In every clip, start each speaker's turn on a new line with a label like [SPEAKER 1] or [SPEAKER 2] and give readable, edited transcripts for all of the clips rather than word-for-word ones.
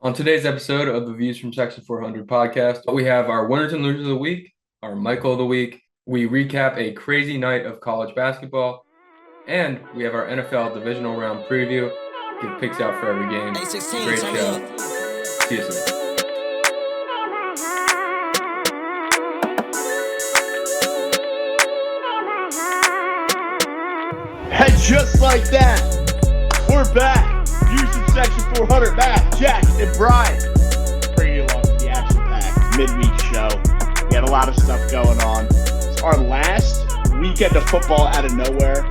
[SPEAKER 1] On today's episode of the Views from Section 400 podcast, we have our winners and losers of the week, our Michael of the week. We recap a crazy night of college basketball, and we have our NFL Divisional round preview. Give picks out for every game. Great show. See you soon.
[SPEAKER 2] And just like that, we're back. Views from Section 400, Matt, Jack, and Brian. Bringing you along with the action-packed midweek show. We had a lot of stuff going on. It's our last weekend of football out of nowhere.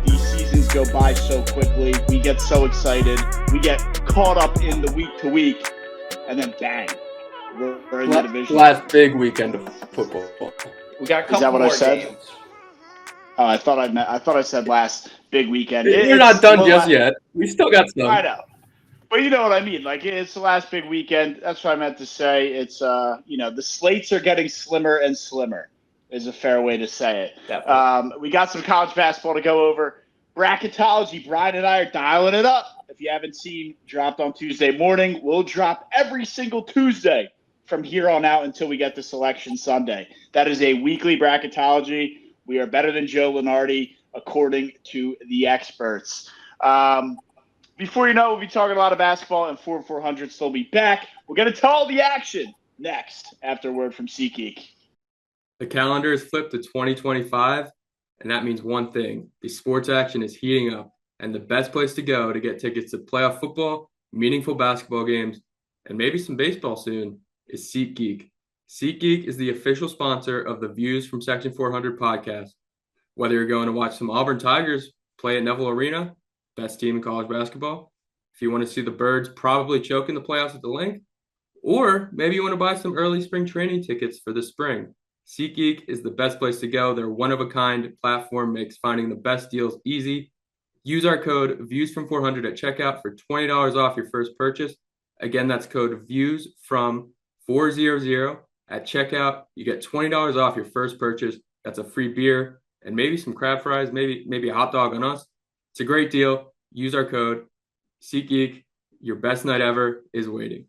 [SPEAKER 2] These seasons go by so quickly. We get so excited. We get caught up in the week-to-week, and then bang, we're in the division.
[SPEAKER 1] Last big weekend of football.
[SPEAKER 3] We got a couple
[SPEAKER 2] Is that what
[SPEAKER 3] more
[SPEAKER 2] I said?
[SPEAKER 3] games.
[SPEAKER 2] Oh, I thought I said last big weekend.
[SPEAKER 1] We're not done just yet. We still got some.
[SPEAKER 2] I know. But you know what I mean. Like, it's the last big weekend. That's what I meant to say. It's, the slates are getting slimmer and slimmer is a fair way to say it.
[SPEAKER 3] Definitely.
[SPEAKER 2] We got some college basketball to go over. Bracketology, Brian and I are dialing it up. If you haven't seen, dropped on Tuesday morning. We'll drop every single Tuesday from here on out until we get to Selection Sunday. That is a weekly bracketology. We are better than Joe Lenardi, according to the experts. Before you know, we'll be talking a lot of basketball, and 400 still be back. We're going to tell all the action next after a word from SeatGeek.
[SPEAKER 1] The calendar is flipped to 2025, and that means one thing. The sports action is heating up, and the best place to go to get tickets to playoff football, meaningful basketball games, and maybe some baseball soon is SeatGeek. SeatGeek is the official sponsor of the Views from Section 400 podcast. Whether you're going to watch some Auburn Tigers play at Neville Arena, best team in college basketball, if you want to see the Birds probably choke in the playoffs at the Link, or maybe you want to buy some early spring training tickets for the spring, SeatGeek is the best place to go. Their one-of-a-kind platform makes finding the best deals easy. Use our code VIEWSFROM400 at checkout for $20 off your first purchase. Again, that's code VIEWSFROM400 at checkout. You get $20 off your first purchase. That's a free beer and maybe some crab fries, maybe a hot dog on us. It's a great deal. Use our code. SeatGeek, your best night ever is waiting.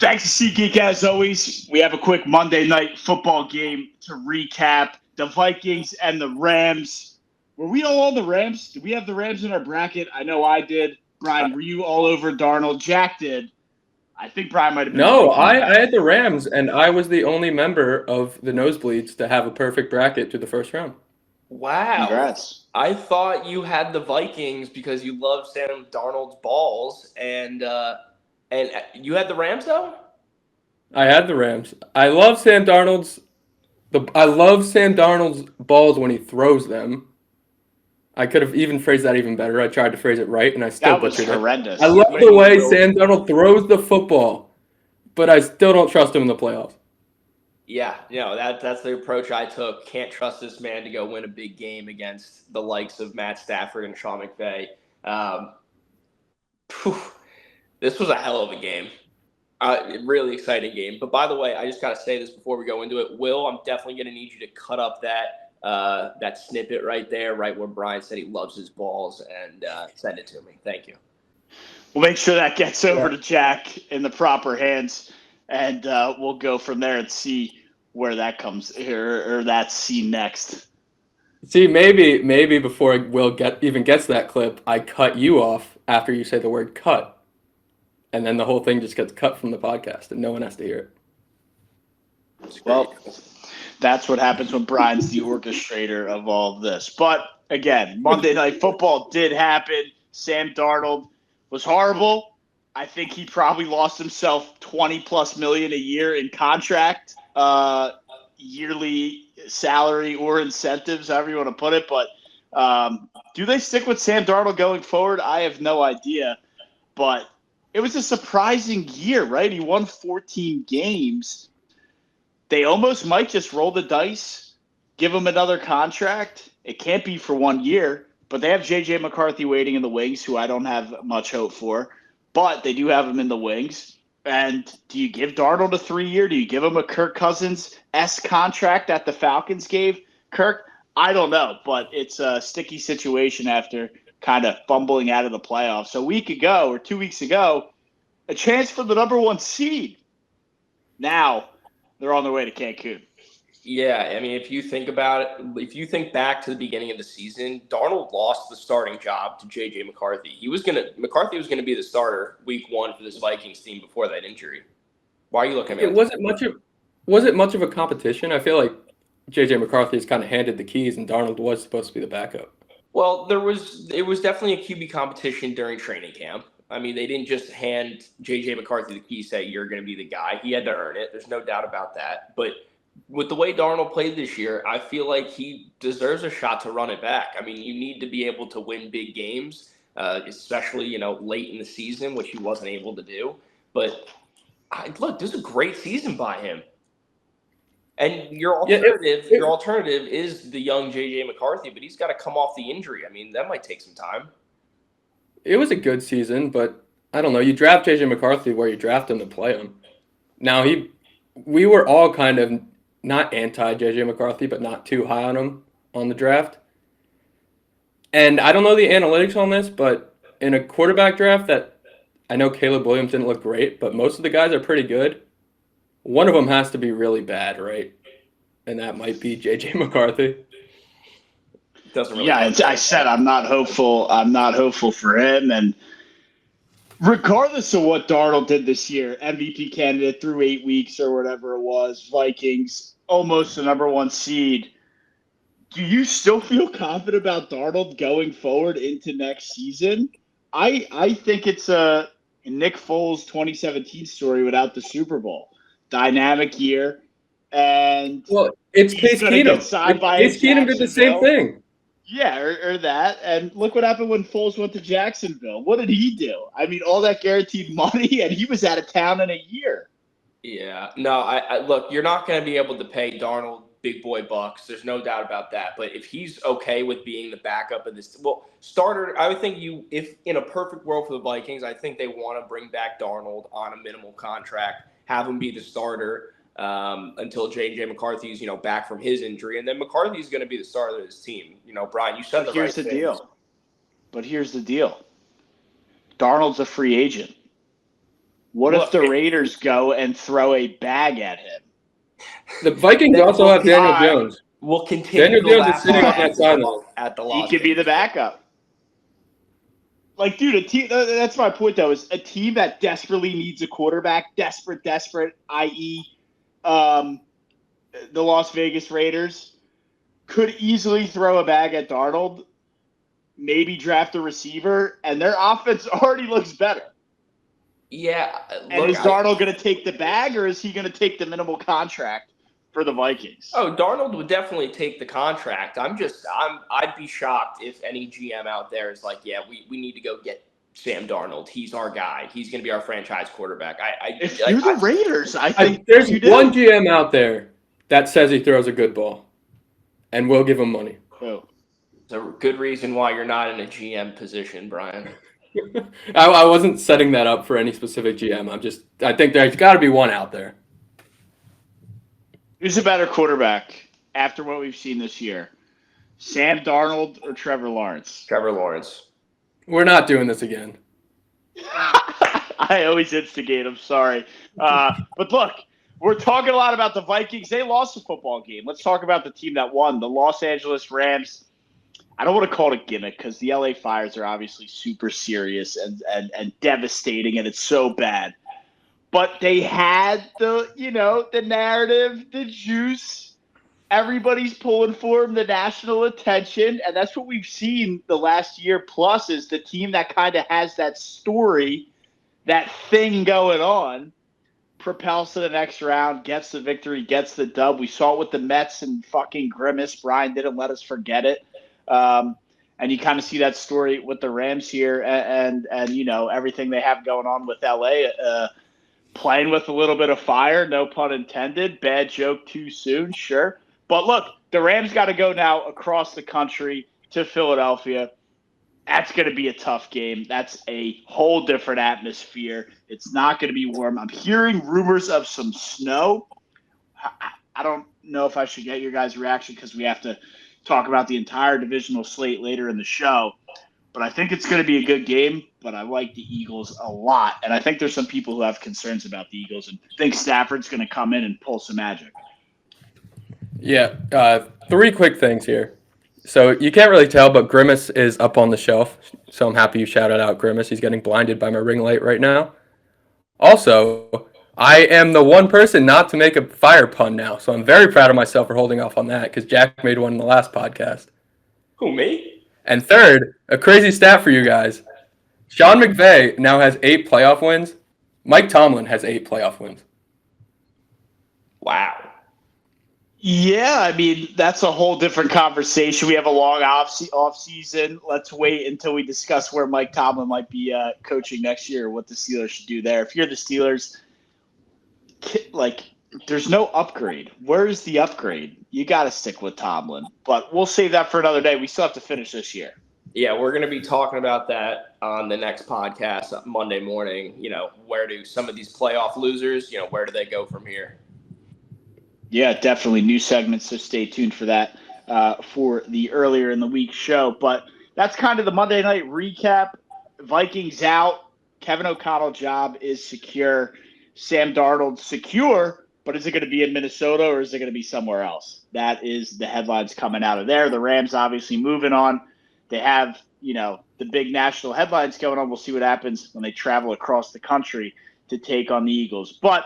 [SPEAKER 2] Thanks to SeatGeek, as always. We have a quick Monday night football game to recap. The Vikings and the Rams. Were we all on the Rams? Did we have the Rams in our bracket? I know I did. Brian, were you all over Darnold? Jack did. I think Brian might have been.
[SPEAKER 1] No, I had the Rams, and I was the only member of the Nosebleeds to have a perfect bracket to the first round.
[SPEAKER 3] Wow.
[SPEAKER 2] Congrats.
[SPEAKER 3] I thought you had the Vikings because you love Sam Darold's balls, and you had the Rams, though?
[SPEAKER 1] I had the Rams. I love Sam Darnold's balls when he throws them. I could have even phrased that even better. I tried to phrase it right, and I still butchered it.
[SPEAKER 2] That was horrendous.
[SPEAKER 1] I love the way Sam Darold throws the football, but I still don't trust him in the playoffs.
[SPEAKER 3] Yeah, that's the approach I took. Can't trust this man to go win a big game against the likes of Matt Stafford and Sean McVay. This was a hell of a game. Really exciting game. But by the way, I just got to say this before we go into it. Will, I'm definitely going to need you to cut up that snippet right there, right where Brian said he loves his balls, and send it to me. Thank you.
[SPEAKER 2] We'll make sure that gets over to Jack in the proper hands, and we'll go from there and see where that comes here or that scene next.
[SPEAKER 1] See, maybe before Will even gets that clip, I cut you off after you say the word cut, and then the whole thing just gets cut from the podcast, and no one has to hear it.
[SPEAKER 2] Well, that's what happens when Brian's the orchestrator of all of this. But again, Monday Night Football did happen. Sam Darold was horrible. I think he probably lost himself $20+ million a year in contract, yearly salary or incentives, however you want to put it. But do they stick with Sam Darold going forward? I have no idea. But it was a surprising year, right? He won 14 games. They almost might just roll the dice, give him another contract. It can't be for 1 year, but they have J.J. McCarthy waiting in the wings, who I don't have much hope for. But they do have him in the wings. And do you give Darnold a 3-year? Do you give him a Kirk Cousins-esque contract that the Falcons gave Kirk? I don't know, but it's a sticky situation after kind of fumbling out of the playoffs. So a week ago or 2 weeks ago, a chance for the number 1 seed. Now they're on their way to Cancun.
[SPEAKER 3] Yeah, I mean, if you think about it, if you think back to the beginning of the season, Darnold lost the starting job to J.J. McCarthy. McCarthy was gonna be the starter week 1 for this Vikings team before that injury. Why are you looking at me?
[SPEAKER 1] It wasn't much of a competition. I feel like J.J. McCarthy has kind of handed the keys, and Darnold was supposed to be the backup.
[SPEAKER 3] Well, it was definitely a QB competition during training camp. I mean, they didn't just hand J.J. McCarthy the keys, say you're going to be the guy. He had to earn it. There's no doubt about that. But with the way Darnold played this year, I feel like he deserves a shot to run it back. I mean, you need to be able to win big games, especially late in the season, which he wasn't able to do. But look, this is a great season by him. And your alternative is the young J.J. McCarthy, but he's got to come off the injury. I mean, that might take some time.
[SPEAKER 1] It was a good season, but I don't know. You draft J.J. McCarthy where you draft him to play him. Now, we were all kind of not anti-J.J. McCarthy, but not too high on him on the draft. And I don't know the analytics on this, but in a quarterback draft that I know Caleb Williams didn't look great, but most of the guys are pretty good. One of them has to be really bad, right? And that might be J.J. McCarthy.
[SPEAKER 2] I said I'm not hopeful. I'm not hopeful for him. And regardless of what Darnold did this year, MVP candidate through 8 weeks or whatever it was, Vikings, almost the number 1 seed. Do you still feel confident about Darnold going forward into next season? I think it's a Nick Foles 2017 story without the Super Bowl. Dynamic year. And
[SPEAKER 1] it's Case Keenum. Case Keenum did the same thing.
[SPEAKER 2] Yeah, or that. And look what happened when Foles went to Jacksonville. What did he do? I mean, all that guaranteed money, and he was out of town in a year.
[SPEAKER 3] Yeah. No, I look, you're not going to be able to pay Darnold big boy bucks. There's no doubt about that. But if he's okay with being the backup of this, starter, I would think if in a perfect world for the Vikings, I think they want to bring back Darnold on a minimal contract, have him be the starter until J.J. McCarthy's, back from his injury. And then McCarthy's going to be the starter of his team. Brian, you said
[SPEAKER 2] Here's the deal. But here's the deal. Darnold's a free agent. What if the Raiders go and throw a bag at him?
[SPEAKER 1] The Vikings also have Daniel Jones.
[SPEAKER 3] We'll continue.
[SPEAKER 1] Daniel Jones is sitting on that sideline.
[SPEAKER 2] He could be the backup. Like, dude, a team. That's my point, though. Is a team that desperately needs a quarterback, desperate, i.e., the Las Vegas Raiders, could easily throw a bag at Darnold, maybe draft a receiver, and their offense already looks better.
[SPEAKER 3] Yeah.
[SPEAKER 2] And is Darnold going to take the bag, or is he going to take the minimal contract for the Vikings?
[SPEAKER 3] Oh, Darnold would definitely take the contract. I'd be shocked if any GM out there is like, yeah, we need to go get Sam Darnold. He's our guy. He's going to be our franchise quarterback.
[SPEAKER 2] If you're the Raiders, I think
[SPEAKER 1] there's one GM out there that says he throws a good ball, and we'll give him money.
[SPEAKER 2] Oh.
[SPEAKER 3] It's a good reason why you're not in a GM position, Brian.
[SPEAKER 1] I wasn't setting that up for any specific GM. I think there's got to be one out there.
[SPEAKER 2] Who's a better quarterback after what we've seen this year? Sam Darnold or Trevor Lawrence?
[SPEAKER 3] Trevor Lawrence.
[SPEAKER 1] We're not doing this again.
[SPEAKER 2] I always instigate. I'm sorry. But look, we're talking a lot about the Vikings. They lost a football game. Let's talk about the team that won, the Los Angeles Rams. I don't want to call it a gimmick because the LA Fires are obviously super serious and devastating, and it's so bad. But they had the narrative, the juice. Everybody's pulling for them, the national attention, and that's what we've seen the last year plus is the team that kind of has that story, that thing going on, propels to the next round, gets the victory, gets the dub. We saw it with the Mets and fucking Grimace. Brian didn't let us forget it. And you kind of see that story with the Rams here and everything they have going on with LA, playing with a little bit of fire, no pun intended. Bad joke too soon, sure. But look, the Rams got to go now across the country to Philadelphia. That's going to be a tough game. That's a whole different atmosphere. It's not going to be warm. I'm hearing rumors of some snow. I don't know if I should get your guys' reaction because we have to talk about the entire divisional slate later in the show. But I think it's going to be a good game. but I like the Eagles a lot. And I think there's some people who have concerns about the Eagles and think Stafford's going to come in and pull some magic.
[SPEAKER 1] Yeah, three quick things here. So you can't really tell, but Grimace is up on the shelf. So I'm happy you shouted out Grimace. He's getting blinded by my ring light right now. Also, I am the one person not to make a fire pun now. So I'm very proud of myself for holding off on that because Jack made one in the last podcast.
[SPEAKER 3] Who, me?
[SPEAKER 1] And third, a crazy stat for you guys. Sean McVay now has 8 playoff wins. Mike Tomlin has 8 playoff wins.
[SPEAKER 3] Wow.
[SPEAKER 2] Yeah, I mean, that's a whole different conversation. We have a long off season. Let's wait until we discuss where Mike Tomlin might be coaching next year, what the Steelers should do there. If you're the Steelers, like, there's no upgrade. Where's the upgrade? You got to stick with Tomlin. But we'll save that for another day. We still have to finish this year.
[SPEAKER 3] Yeah, we're going to be talking about that on the next podcast Monday morning. Where do some of these playoff losers, where do they go from here?
[SPEAKER 2] Yeah, definitely new segments, so stay tuned for that for the earlier in the week show. But that's kind of the Monday night recap. Vikings out. Kevin O'Connell job is secure. Sam Darold secure, but is it going to be in Minnesota or is it going to be somewhere else? That is the headlines coming out of there. The Rams obviously moving on. They have, the big national headlines going on. We'll see what happens when they travel across the country to take on the Eagles. But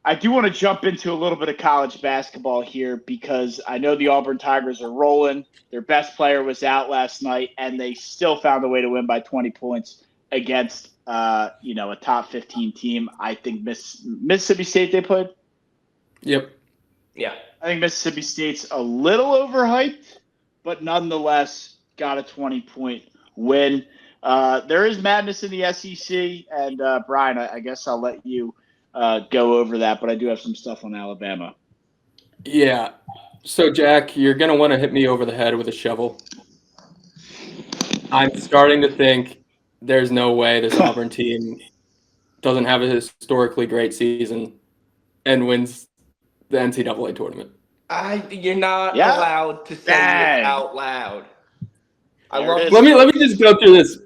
[SPEAKER 2] I do want to jump into a little bit of college basketball here because I know the Auburn Tigers are rolling. Their best player was out last night, and they still found a way to win by 20 points against, a top 15 team. I think Mississippi State they played.
[SPEAKER 1] Yep.
[SPEAKER 3] Yeah.
[SPEAKER 2] I think Mississippi State's a little overhyped, but nonetheless got a 20-point win. There is madness in the SEC, and Brian, I guess I'll let you go over that, but I do have some stuff on Alabama.
[SPEAKER 1] Yeah. So, Jack, you're going to want to hit me over the head with a shovel. I'm starting to think there's no way this Auburn team doesn't have a historically great season and wins the NCAA tournament.
[SPEAKER 3] You're not allowed to say it out loud.
[SPEAKER 1] Let me just go through this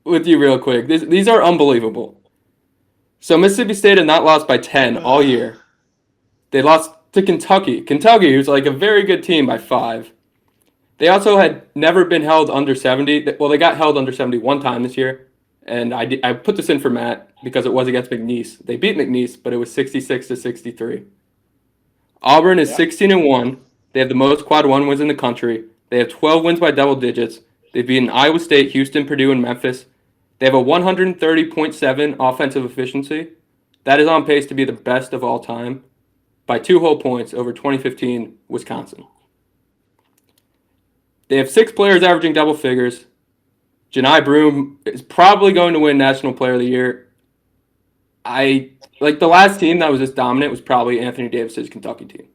[SPEAKER 1] with you real quick. These are unbelievable. So Mississippi State had not lost by 10 all year. They lost to Kentucky. Kentucky, who's like a very good team, by 5. They also had never been held under 70. Well, they got held under 70 one time this year. And I put this in for Matt because it was against McNeese. They beat McNeese, but it was 66-63. Auburn is 16-1. They have the most quad 1 wins in the country. They have 12 wins by double digits. They've beaten Iowa State, Houston, Purdue, and Memphis. They have a 130.7 offensive efficiency. That is on pace to be the best of all time by 2 whole points over 2015 Wisconsin. They have 6 players averaging double figures. Janai Broome is probably going to win National Player of the Year. The last team that was this dominant was probably Anthony Davis's Kentucky team.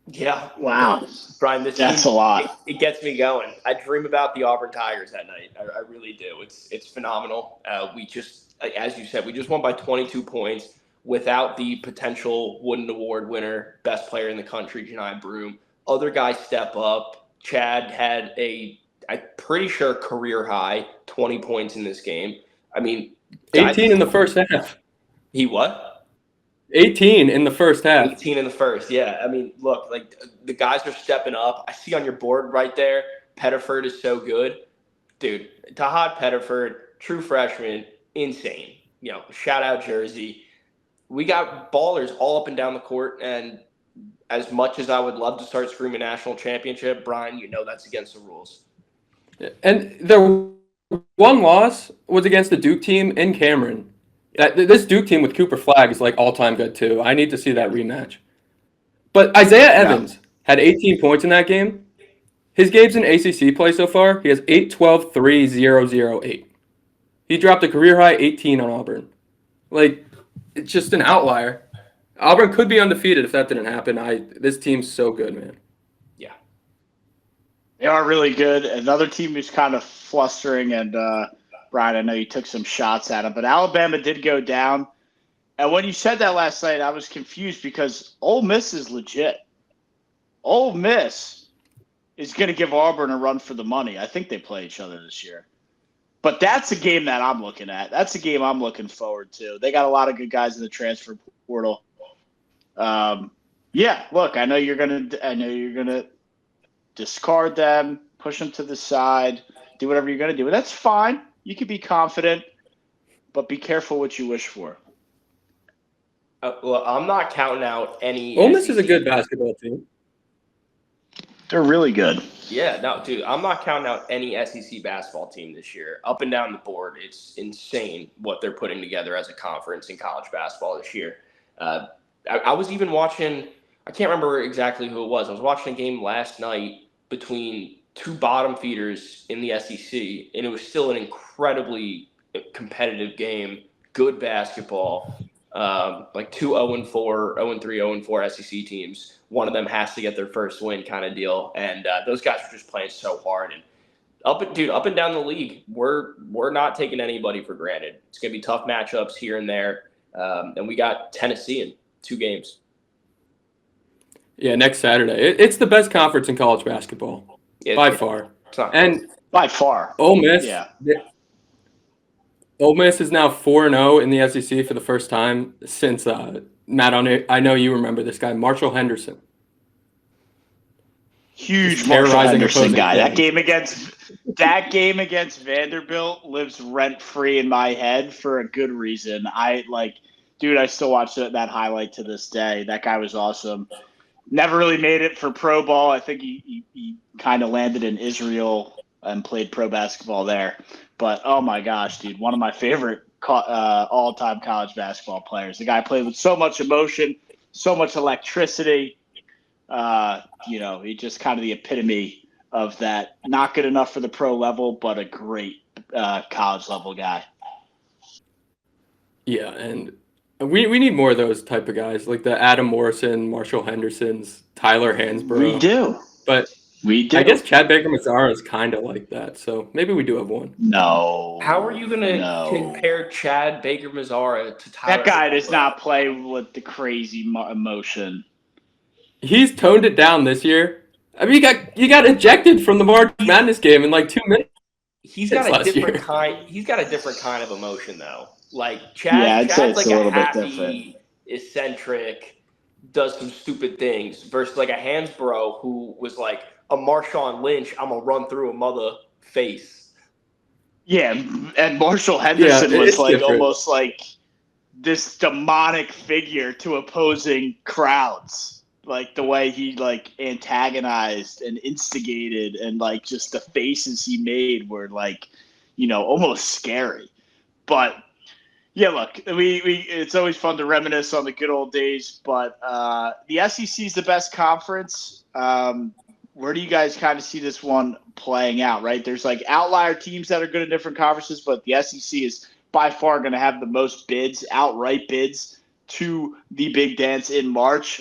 [SPEAKER 3] Yeah.
[SPEAKER 2] Wow.
[SPEAKER 3] Brian,
[SPEAKER 2] that's a lot.
[SPEAKER 3] It gets me going. I dream about the Auburn Tigers at night. I really do. It's phenomenal. We just, as you said, we just won by 22 points without the potential Wooden Award winner, best player in the country, Janai Broome. Other guys step up. Chad had I'm pretty sure career high 20 points in this game. I mean,
[SPEAKER 1] 18 in the first half.
[SPEAKER 3] He what?
[SPEAKER 1] 18 in the first half.
[SPEAKER 3] 18 in the first, yeah. I mean, look, the guys are stepping up. I see on your board right there, Pettiford is so good. Dude, Tahad Pettiford, true freshman, insane. Shout out Jersey. We got ballers all up and down the court, and as much as I would love to start screaming national championship, Brian, that's against the rules.
[SPEAKER 1] And their one loss was against the Duke team in Cameron. This Duke team with Cooper Flagg is all-time good, too. I need to see that rematch. But Isaiah Evans had 18 points in that game. His games in ACC play so far, he has 8, 12, 3, 0, 0, 8. He dropped a career-high 18 on Auburn. It's just an outlier. Auburn could be undefeated if that didn't happen. This team's so good, man.
[SPEAKER 3] Yeah.
[SPEAKER 2] They are really good. Another team who's kind of flustering, and Brian, I know you took some shots at them, but Alabama did go down. And when you said that last night, I was confused because Ole Miss is legit. Ole Miss is going to give Auburn a run for the money. I think they play each other this year. But that's a game that I'm looking at. That's a game I'm looking forward to. They got a lot of good guys in the transfer portal. Yeah, look, I know you're gonna discard them, push them to the side, do whatever you're gonna do. And that's fine. You can be confident, but be careful what you wish for.
[SPEAKER 3] Well, I'm not counting out any.
[SPEAKER 1] Ole Miss is a
[SPEAKER 3] SEC.
[SPEAKER 1] good basketball team.
[SPEAKER 2] They're really good.
[SPEAKER 3] Yeah, no, dude, I'm not counting out any SEC basketball team this year. Up and down the board, it's insane what they're putting together as a conference in college basketball this year. I was even watching, I can't remember exactly who it was. I was watching a game last night between two bottom feeders in the SEC, and it was still an incredibly competitive game, good basketball. Like two 0-4, 0-3, 0-4 SEC teams. One of them has to get their first win kind of deal. And those guys are just playing so hard. And up and down the league, we're not taking anybody for granted. It's going to be tough matchups here and there. And we got Tennessee in 2 games.
[SPEAKER 1] Yeah, next Saturday. It's the best conference in college basketball by far. And
[SPEAKER 2] by far.
[SPEAKER 1] Ole Miss.
[SPEAKER 2] Yeah.
[SPEAKER 1] Ole Miss is now 4-0 in the SEC for the first time since Matt. I know you remember this guy, Marshall Henderson.
[SPEAKER 2] Huge Marshall Henderson guy. That game against Vanderbilt lives rent free in my head for a good reason. I still watch that highlight to this day. That guy was awesome. Never really made it for pro ball. I think he kind of landed in Israel and played pro basketball there. But, oh, my gosh, dude, one of my favorite all-time college basketball players. The guy played with so much emotion, so much electricity. He just kind of the epitome of that. Not good enough for the pro level, but a great college-level guy.
[SPEAKER 1] Yeah, and we need more of those type of guys, like the Adam Morrison, Marshall Hendersons, Tyler Hansborough.
[SPEAKER 2] We do.
[SPEAKER 1] But
[SPEAKER 2] we do.
[SPEAKER 1] I guess Chad Baker-Mazara is kind of like that, so maybe we do have one.
[SPEAKER 2] No.
[SPEAKER 3] How are you going to compare Chad Baker-Mazara to Tyler?
[SPEAKER 2] That guy does not play with the crazy emotion.
[SPEAKER 1] He's toned it down this year. I mean, you got ejected from the March Madness game in like 2 minutes.
[SPEAKER 3] He's got a different kind. He's got a different kind of emotion, though. Like Chad's like a happy, eccentric, does some stupid things, versus like a Hansborough who was like a Marshawn Lynch. I'm gonna run through a mother face.
[SPEAKER 2] Yeah, and Marshall Henderson was like
[SPEAKER 1] different.
[SPEAKER 2] Almost like this demonic figure to opposing crowds. Like the way he like antagonized and instigated, and like just the faces he made were like, almost scary. But yeah, look, it's always fun to reminisce on the good old days. But the SEC is the best conference. Where do you guys kind of see this one playing out? Right, there's like outlier teams that are good in different conferences, but the SEC is by far going to have the most bids, outright bids, to the big dance in March.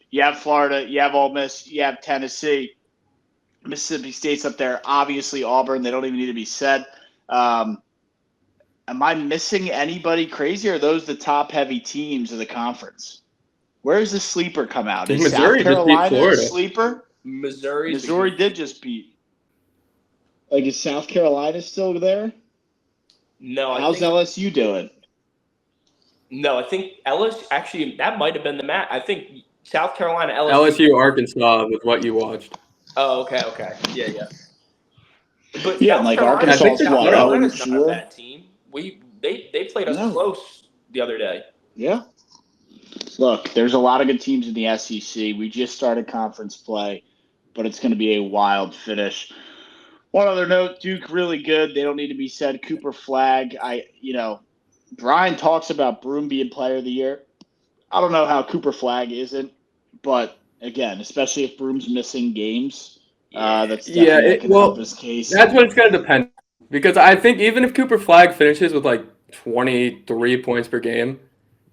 [SPEAKER 2] You have Florida, you have Ole Miss, you have Tennessee, Mississippi State's up there. Obviously, Auburn. They don't even need to be said. Am I missing anybody crazy? Or are those the top-heavy teams of the conference? Where does the sleeper come out? Is
[SPEAKER 1] Missouri
[SPEAKER 2] South Carolina
[SPEAKER 1] just beat Florida.
[SPEAKER 2] a sleeper? Missouri did just beat. Like, is South Carolina still there?
[SPEAKER 3] No.
[SPEAKER 2] How's LSU doing?
[SPEAKER 3] No, I think LSU actually that might have been the match. I think South Carolina, LSU,
[SPEAKER 1] Arkansas with what you watched.
[SPEAKER 3] Oh, okay, yeah. But
[SPEAKER 2] yeah, like Arkansas,
[SPEAKER 3] South Carolina's not a bad team. They played us close the other day.
[SPEAKER 2] Yeah. Look, there's a lot of good teams in the SEC. We just started conference play, but it's going to be a wild finish. One other note, Duke really good. They don't need to be said. Cooper Flag. Brian talks about Broome being player of the year. I don't know how Cooper Flag isn't, but again, especially if Broome's missing games, that's definitely going to help his case.
[SPEAKER 1] That's what it's going to depend, because I think even if Cooper Flag finishes with like 23 points per game,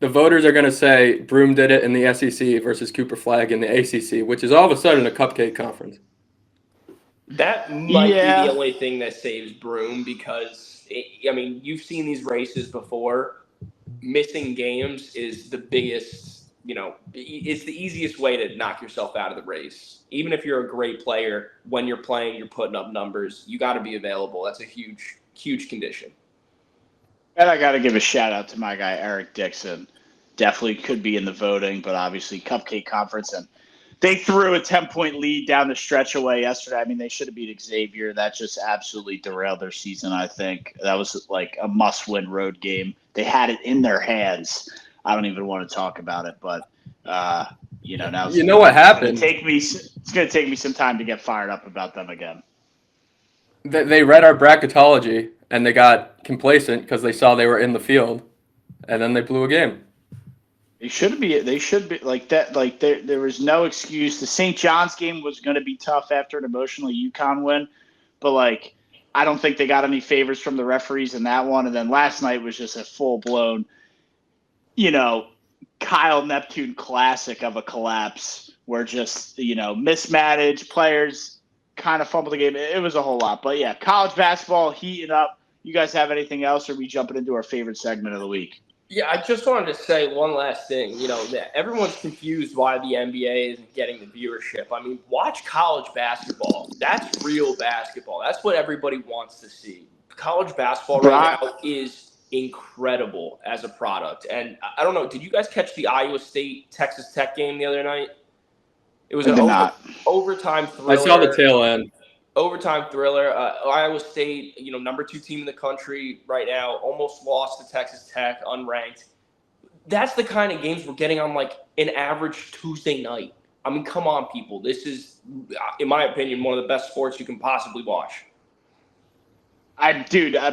[SPEAKER 1] the voters are going to say Broome did it in the SEC versus Cooper Flag in the ACC, which is all of a sudden a cupcake conference.
[SPEAKER 3] That might be the only thing that saves Broome, because you've seen these races before. Missing games is the biggest, it's the easiest way to knock yourself out of the race. Even if you're a great player, when you're playing, you're putting up numbers. You got to be available. That's a huge huge condition.
[SPEAKER 2] And I got to give a shout out to my guy, Eric Dixon. Definitely could be in the voting, but obviously Cupcake Conference. And they threw a 10-point lead down the stretch away yesterday. I mean, they should have beat Xavier. That just absolutely derailed their season, I think. That was like a must-win road game. They had it in their hands. I don't even want to talk about it, but, now
[SPEAKER 1] You know what happened?
[SPEAKER 2] It's going to take me some time to get fired up about them again.
[SPEAKER 1] They read our bracketology, and they got complacent because they saw they were in the field, and then they blew a game.
[SPEAKER 2] They should be like that. Like there was no excuse. The St. John's game was going to be tough after an emotional UConn win, but like I don't think they got any favors from the referees in that one. And then last night was just a full blown, Kyle Neptune classic of a collapse where just mismanaged players kind of fumbled the game. It was a whole lot, but yeah, college basketball heating up. You guys have anything else, or are we jumping into our favorite segment of the week?
[SPEAKER 3] Yeah, I just wanted to say one last thing. Everyone's confused why the NBA isn't getting the viewership. I mean, watch college basketball. That's real basketball. That's what everybody wants to see. College basketball right now is incredible as a product. And I don't know, did you guys catch the Iowa State Texas Tech game the other night? It was an overtime thriller.
[SPEAKER 1] I saw the tail end.
[SPEAKER 3] Overtime thriller. Iowa State, number 2 team in the country right now, almost lost to Texas Tech, unranked. That's the kind of games we're getting on like an average Tuesday night. I mean, come on, people. This is, in my opinion, one of the best sports you can possibly watch.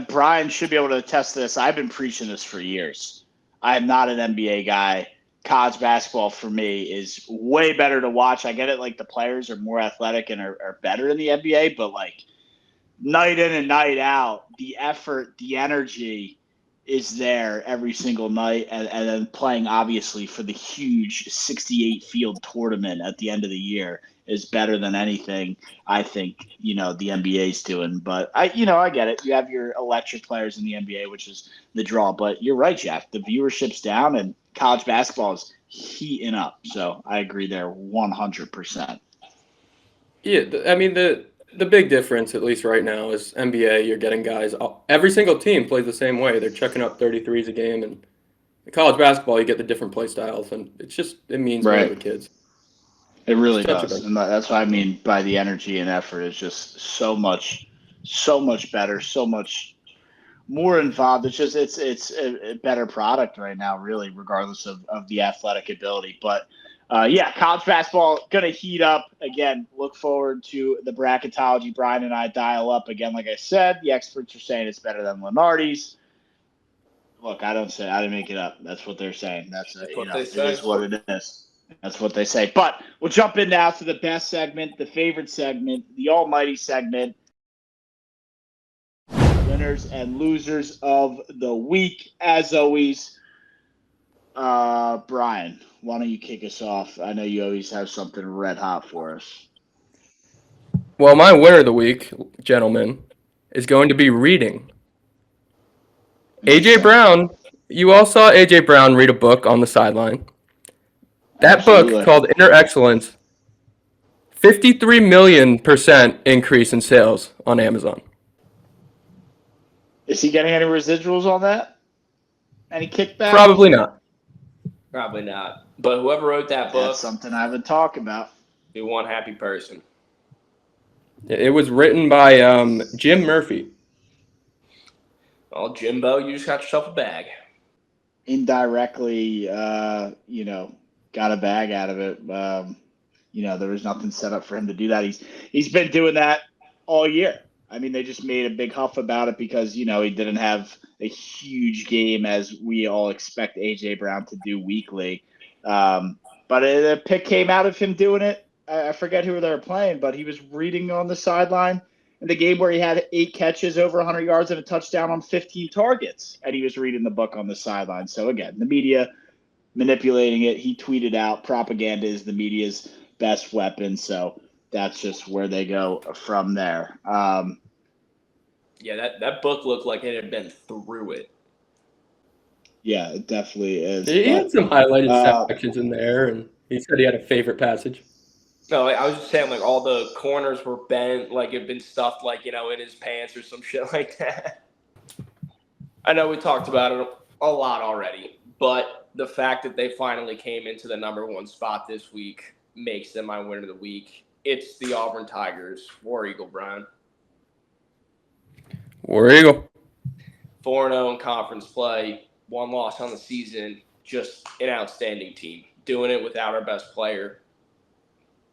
[SPEAKER 2] Brian should be able to attest to this. I've been preaching this for years. I am not an NBA guy. College basketball for me is way better to watch. I get it, like the players are more athletic and are better in the NBA, but like night in and night out, the effort, the energy is there every single night, and then playing obviously for the huge 68 field tournament at the end of the year is better than anything I think the NBA is doing. But I get it. You have your electric players in the NBA, which is the draw. But you're right, Jeff. The viewership's down, and college basketball is heating up. So I agree there 100%.
[SPEAKER 1] Yeah, I mean the big difference, at least right now, is NBA. You're getting guys. Every single team plays the same way. They're checking up 33s a game, and in college basketball, you get the different play styles, and it means more to the kids.
[SPEAKER 2] It really does, and that's what I mean by the energy and effort is just so much better, so much more involved. It's a better product right now, really, regardless of the athletic ability. But college basketball gonna heat up again. Look forward to the bracketology. Brian and I dial up again. Like I said, the experts are saying it's better than Lenardi's. Look, I didn't make it up. That's what they're saying. That's what they say. It is what it is. That's what they say. But we'll jump in now to the best segment, the favorite segment, the almighty segment. Winners and losers of the week, as always. Brian, why don't you kick us off? I know you always have something red hot for us.
[SPEAKER 1] Well, my winner of the week, gentlemen, is going to be reading. A.J. Brown, you all saw A.J. Brown read a book on the sideline. That book called Inner Excellence, 53 million% increase in sales on Amazon.
[SPEAKER 2] Is he getting any residuals on that? Any kickback?
[SPEAKER 1] Probably not.
[SPEAKER 3] Probably not. But whoever wrote that book,
[SPEAKER 2] that's something I would talk about.
[SPEAKER 3] Be one happy person.
[SPEAKER 1] It was written by Jim Murphy.
[SPEAKER 3] Well, Jimbo, you just got yourself a bag.
[SPEAKER 2] Indirectly, got a bag out of it. There was nothing set up for him to do that. He's been doing that all year. I mean, they just made a big huff about it because, he didn't have a huge game as we all expect A.J. Brown to do weekly. But a pick came out of him doing it. I forget who they were playing, but he was reading on the sideline in the game where he had 8 catches, over 100 yards, and a touchdown on 15 targets. And he was reading the book on the sideline. So, again, the media manipulating it. He tweeted out, propaganda is the media's best weapon. So that's just where they go from there.
[SPEAKER 3] That book looked like it had been through it.
[SPEAKER 2] Yeah, it definitely is.
[SPEAKER 1] He had some highlighted sections in there, and he said he had a favorite passage.
[SPEAKER 3] No, I was just saying, all the corners were bent, it had been stuffed, in his pants or some shit like that. I know we talked about it a lot already, but the fact that they finally came into the number one spot this week makes them my winner of the week. It's the Auburn Tigers, War Eagle, Brian.
[SPEAKER 1] War Eagle.
[SPEAKER 3] 4-0 in conference play, 1 loss on the season, just an outstanding team. Doing it without our best player.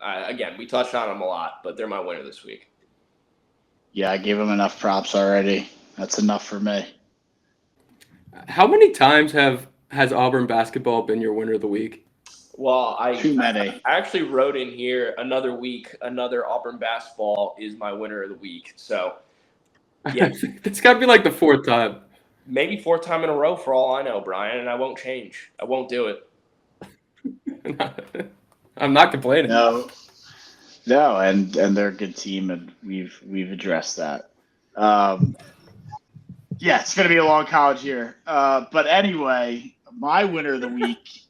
[SPEAKER 3] Again, we touched on them a lot, but they're my winner this week.
[SPEAKER 2] Yeah, I gave them enough props already. That's enough for me.
[SPEAKER 1] How many times has Auburn basketball been your winner of the week?
[SPEAKER 3] Well,
[SPEAKER 2] Too many.
[SPEAKER 3] I actually wrote in here another week, another Auburn basketball is my winner of the week. So, yeah,
[SPEAKER 1] It's got to be like the 4th time.
[SPEAKER 3] maybe 4th time in a row for all I know, Brian, and I won't change. I won't do it.
[SPEAKER 1] I'm not complaining.
[SPEAKER 2] No, and they're a good team, and we've addressed that. Yeah, it's gonna be a long college year. But anyway, my winner of the week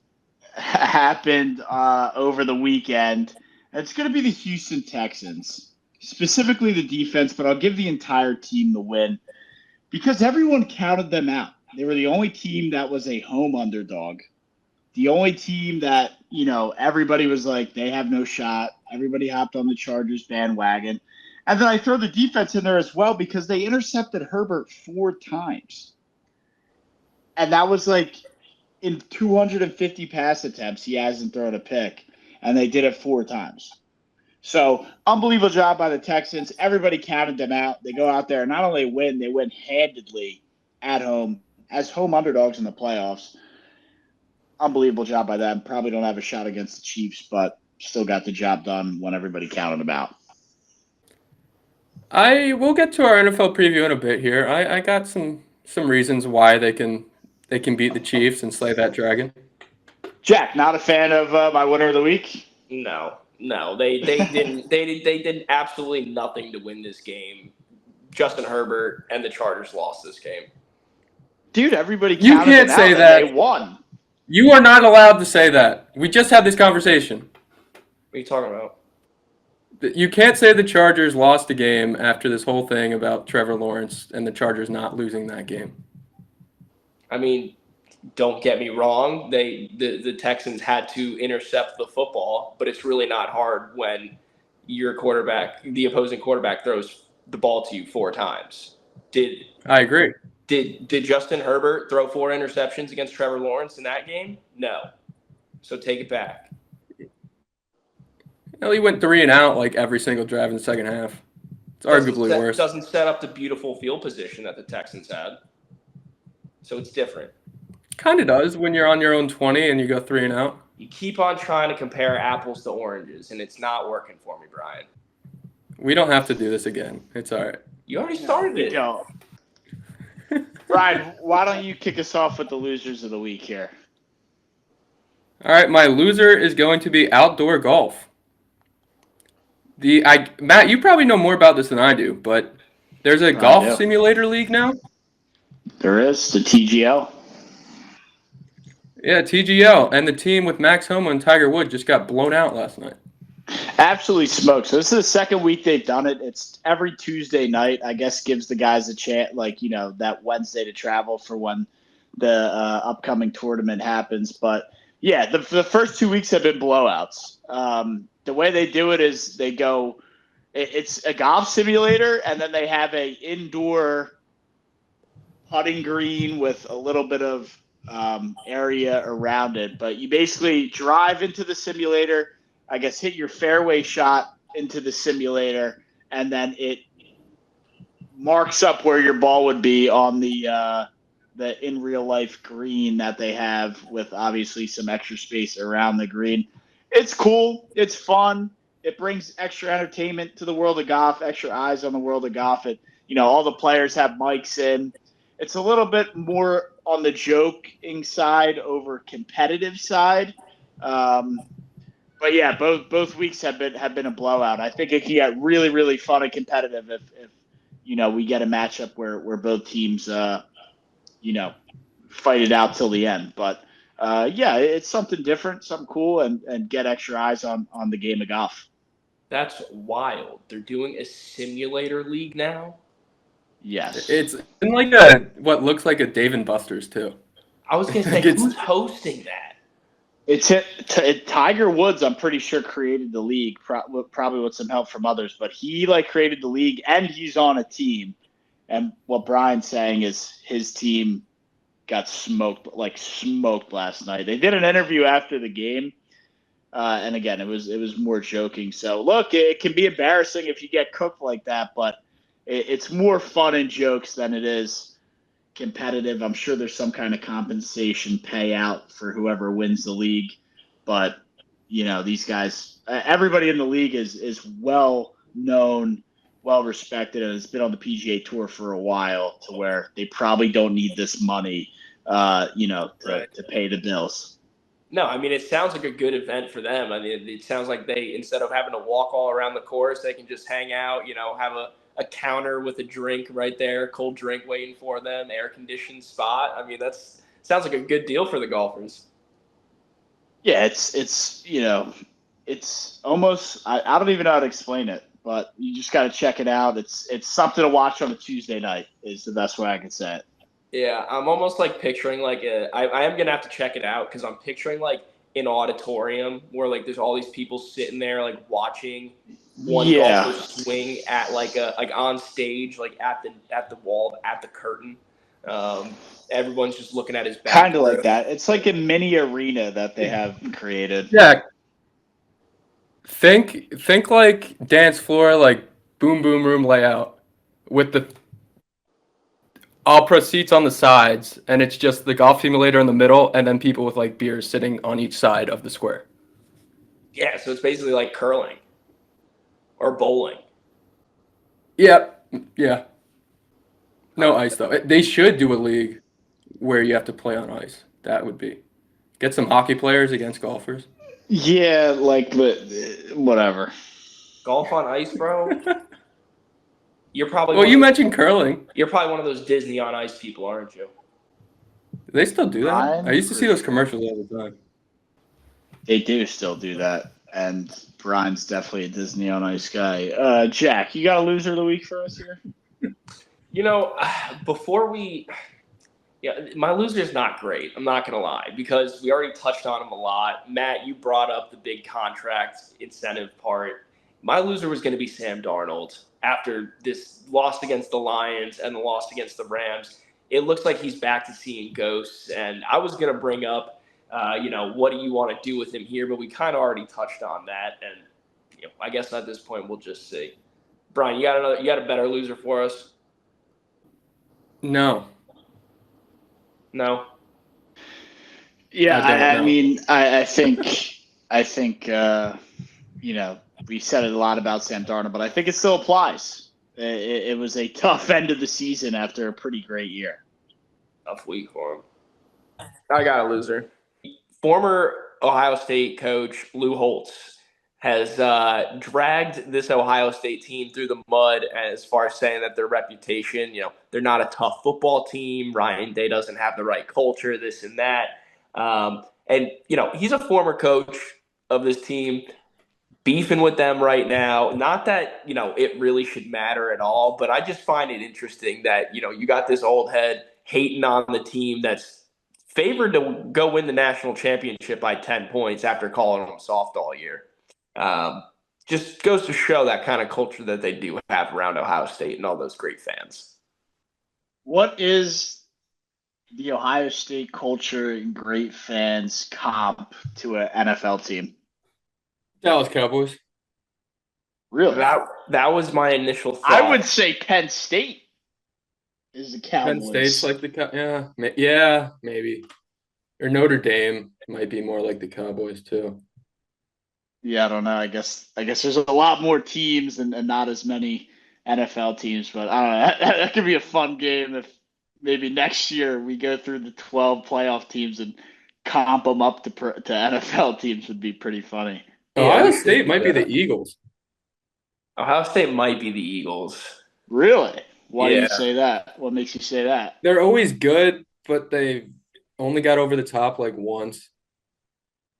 [SPEAKER 2] happened over the weekend. It's gonna be the Houston Texans, specifically the defense, but I'll give the entire team the win because everyone counted them out. They were the only team that was a home underdog. The only team that, everybody was like, they have no shot. Everybody hopped on the Chargers bandwagon. And then I throw the defense in there as well because they intercepted Herbert 4 times. And that was like in 250 pass attempts, he hasn't thrown a pick. And they did it 4 times. So, unbelievable job by the Texans. Everybody counted them out. They go out there and not only win, they win handedly at home as home underdogs in the playoffs. Unbelievable job by them. Probably don't have a shot against the Chiefs, but still got the job done when everybody counted them out.
[SPEAKER 1] I will get to our NFL preview in a bit here. I got some reasons why they can beat the Chiefs and slay that dragon.
[SPEAKER 2] Jack, not a fan of my winner of the week?
[SPEAKER 3] No, they didn't. They did absolutely nothing to win this game. Justin Herbert and the Chargers lost this game.
[SPEAKER 2] Dude, everybody
[SPEAKER 1] You
[SPEAKER 2] counted
[SPEAKER 1] can't
[SPEAKER 2] them
[SPEAKER 1] say
[SPEAKER 2] out
[SPEAKER 1] that.
[SPEAKER 2] and they won.
[SPEAKER 1] You are not allowed to say that. We just had this conversation.
[SPEAKER 3] What are you talking about?
[SPEAKER 1] You can't say the Chargers lost a game after this whole thing about Trevor Lawrence and the Chargers not losing that game.
[SPEAKER 3] I mean, don't get me wrong. The Texans had to intercept the football, but it's really not hard when your quarterback, the opposing quarterback, throws the ball to you 4 times.
[SPEAKER 1] I agree.
[SPEAKER 3] Did Justin Herbert throw 4 interceptions against Trevor Lawrence in that game? No. So take it back.
[SPEAKER 1] Well, he went 3 and out like every single drive in the second half. It's arguably worse.
[SPEAKER 3] Doesn't set up the beautiful field position that the Texans had. So it's different.
[SPEAKER 1] Kind of does when you're on your own 20 and you go 3 and out.
[SPEAKER 3] You keep on trying to compare apples to oranges, and it's not working for me, Brian.
[SPEAKER 1] We don't have to do this again. It's all right.
[SPEAKER 3] You already started it.
[SPEAKER 2] Yo. Brian, why don't you kick us off with the losers of the week here?
[SPEAKER 1] All right, my loser is going to be outdoor golf. Matt, you probably know more about this than I do, but there's a golf simulator league now.
[SPEAKER 2] There is the TGL.
[SPEAKER 1] Yeah, TGL, and the team with Max Homa and Tiger Woods just got blown out last night.
[SPEAKER 2] Absolutely smoked. So this is the second week they've done it. It's every Tuesday night. I guess gives the guys a chance, that Wednesday to travel for when the upcoming tournament happens. But yeah, the first 2 weeks have been blowouts. The way they do it is they go. It's a golf simulator, and then they have a indoor putting green with a little bit of area around it. But you basically drive into the simulator. I guess hit your fairway shot into the simulator, and then it marks up where your ball would be on the in real life green that they have, with obviously some extra space around the green. It's cool. It's fun. It brings extra entertainment to the world of golf, extra eyes on the world of golf. All the players have mics in. It's a little bit more on the joking side over competitive side. But yeah, both weeks have been a blowout. I think it can get really, really fun and competitive if we get a matchup where both teams fight it out till the end. But yeah, it's something different, something cool, and get extra eyes on the game of golf.
[SPEAKER 3] That's wild. They're doing a simulator league now.
[SPEAKER 2] Yes.
[SPEAKER 1] It's in like what looks like a Dave and Buster's too.
[SPEAKER 3] I was going to say,
[SPEAKER 1] Like it's
[SPEAKER 3] who's hosting that?
[SPEAKER 2] Tiger Woods, I'm pretty sure, created the league, probably with some help from others, but he created the league and he's on a team. And what Brian's saying is his team got smoked last night. They did an interview after the game, and again, it was more joking. So look, it can be embarrassing if you get cooked like that, but it's more fun and jokes than it is competitive. I'm sure there's some kind of compensation payout for whoever wins the league, but these guys, everybody in the league is well known, well respected, and has been on the PGA Tour for a while, to where they probably don't need this money, to pay the bills.
[SPEAKER 3] No, I mean, it sounds like a good event for them. I mean, it sounds like they, instead of having to walk all around the course, they can just hang out, have a counter with a drink right there, cold drink waiting for them, air-conditioned spot. I mean, sounds like a good deal for the golfers.
[SPEAKER 2] Yeah, it's almost, I don't even know how to explain it, but you just got to check it out. It's something to watch on a Tuesday night is the best way I can say it.
[SPEAKER 3] Yeah, I'm almost like picturing I am going to have to check it out, because I'm picturing like an auditorium where like there's all these people sitting there like watching one golfer swing at like on stage, like at the wall, at the curtain. Everyone's just looking at his back.
[SPEAKER 2] Kind of like that. It's like a mini arena that they have created.
[SPEAKER 1] Yeah. Think like dance floor, like boom boom room layout with the opera seats on the sides, and it's just the golf simulator in the middle, and then people with like beers sitting on each side of the square.
[SPEAKER 3] Yeah, so it's basically like curling or bowling.
[SPEAKER 1] Yep. Yeah. No ice though. They should do a league where you have to play on ice. That would be. Get some hockey players against golfers.
[SPEAKER 2] Yeah, but whatever.
[SPEAKER 3] Golf on ice, bro. You're probably
[SPEAKER 1] Well, you mentioned curling.
[SPEAKER 3] You're probably one of those Disney on Ice people, aren't you?
[SPEAKER 1] They still do that. I used to see those commercials all the time.
[SPEAKER 2] They do still do that, and Brian's definitely a Disney on Ice guy. Jack, you got a loser of the week for us here?
[SPEAKER 3] Before my loser's not great. I'm not gonna lie, because we already touched on him a lot. Matt, you brought up the big contract incentive part. My loser was going to be Sam Darold. After this loss against the Lions and the loss against the Rams, it looks like he's back to seeing ghosts. And I was going to bring up, what do you want to do with him here? But we kind of already touched on that. And I guess at this point we'll just see. Brian, you got a better loser for us?
[SPEAKER 1] No.
[SPEAKER 2] Yeah, I mean, I think we said it a lot about Sam Darnold, but I think it still applies. It was a tough end of the season after a pretty great year.
[SPEAKER 3] Tough week for him. I got a loser. Former Ohio State coach Lou Holtz has dragged this Ohio State team through the mud as far as saying that their reputation, they're not a tough football team. Ryan Day doesn't have the right culture, this and that. And he's a former coach of this team, beefing with them right now. Not that, it really should matter at all, but I just find it interesting that, you got this old head hating on the team that's favored to go win the national championship by 10 points after calling them soft all year. Just goes to show that kind of culture that they do have around Ohio State and all those great fans.
[SPEAKER 2] What is the Ohio State culture and great fans comp to an NFL team?
[SPEAKER 1] Dallas Cowboys.
[SPEAKER 2] Really?
[SPEAKER 3] That was my initial thought.
[SPEAKER 2] I would say Penn State is the Cowboys.
[SPEAKER 1] Penn State's like the yeah, maybe. Or Notre Dame might be more like the Cowboys too.
[SPEAKER 2] Yeah, I don't know. I guess there's a lot more teams and not as many NFL teams, but I don't know. That could be a fun game if maybe next year we go through the 12 playoff teams and comp them up to NFL teams. Would be pretty funny.
[SPEAKER 1] Ohio State might be the Eagles.
[SPEAKER 3] Ohio State might be the Eagles.
[SPEAKER 2] Really? Why do you say that? What makes you say that?
[SPEAKER 1] They're always good, but they only got over the top like once.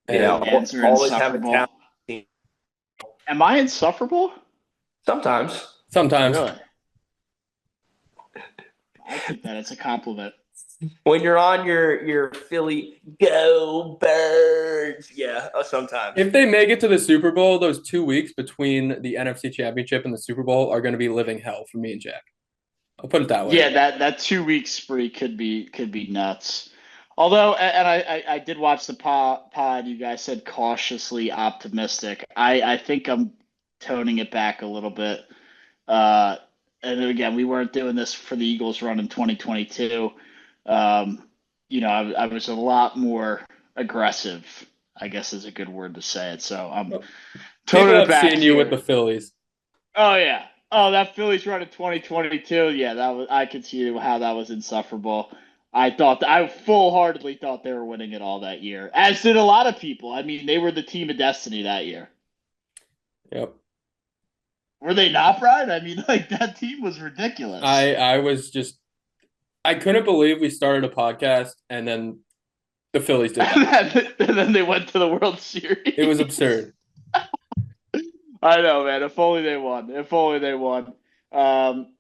[SPEAKER 3] Always have a talent team.
[SPEAKER 2] Am I insufferable?
[SPEAKER 3] Sometimes.
[SPEAKER 2] Really? I take that as a compliment.
[SPEAKER 3] When you're on your Philly, go Birds. Yeah, sometimes.
[SPEAKER 1] If they make it to the Super Bowl, those 2 weeks between the NFC Championship and the Super Bowl are going to be living hell for me and Jack. I'll put it that way.
[SPEAKER 2] Yeah, that 2 week spree could be nuts. Although, and I did watch the pod. You guys said cautiously optimistic. I think I'm toning it back a little bit. Uh, and again, we weren't doing this for the Eagles run in 2022. I was a lot more aggressive, I guess is a good word to say it. So I'm
[SPEAKER 1] People
[SPEAKER 2] toning it
[SPEAKER 1] have
[SPEAKER 2] back
[SPEAKER 1] seen you with
[SPEAKER 2] here.
[SPEAKER 1] the Phillies.
[SPEAKER 2] Oh yeah. Oh, that Phillies run in 2022. Yeah, that was. I could see how that was insufferable. I full-heartedly thought they were winning it all that year, as did a lot of people. I mean, they were the team of destiny that year.
[SPEAKER 1] Yep.
[SPEAKER 2] Were they not, Brian? I mean, like that team was ridiculous.
[SPEAKER 1] I was just I couldn't believe we started a podcast and then the Phillies did that.
[SPEAKER 2] And then they went to the World Series.
[SPEAKER 1] It was absurd.
[SPEAKER 2] I know, man. If only they won. If only they won. Um,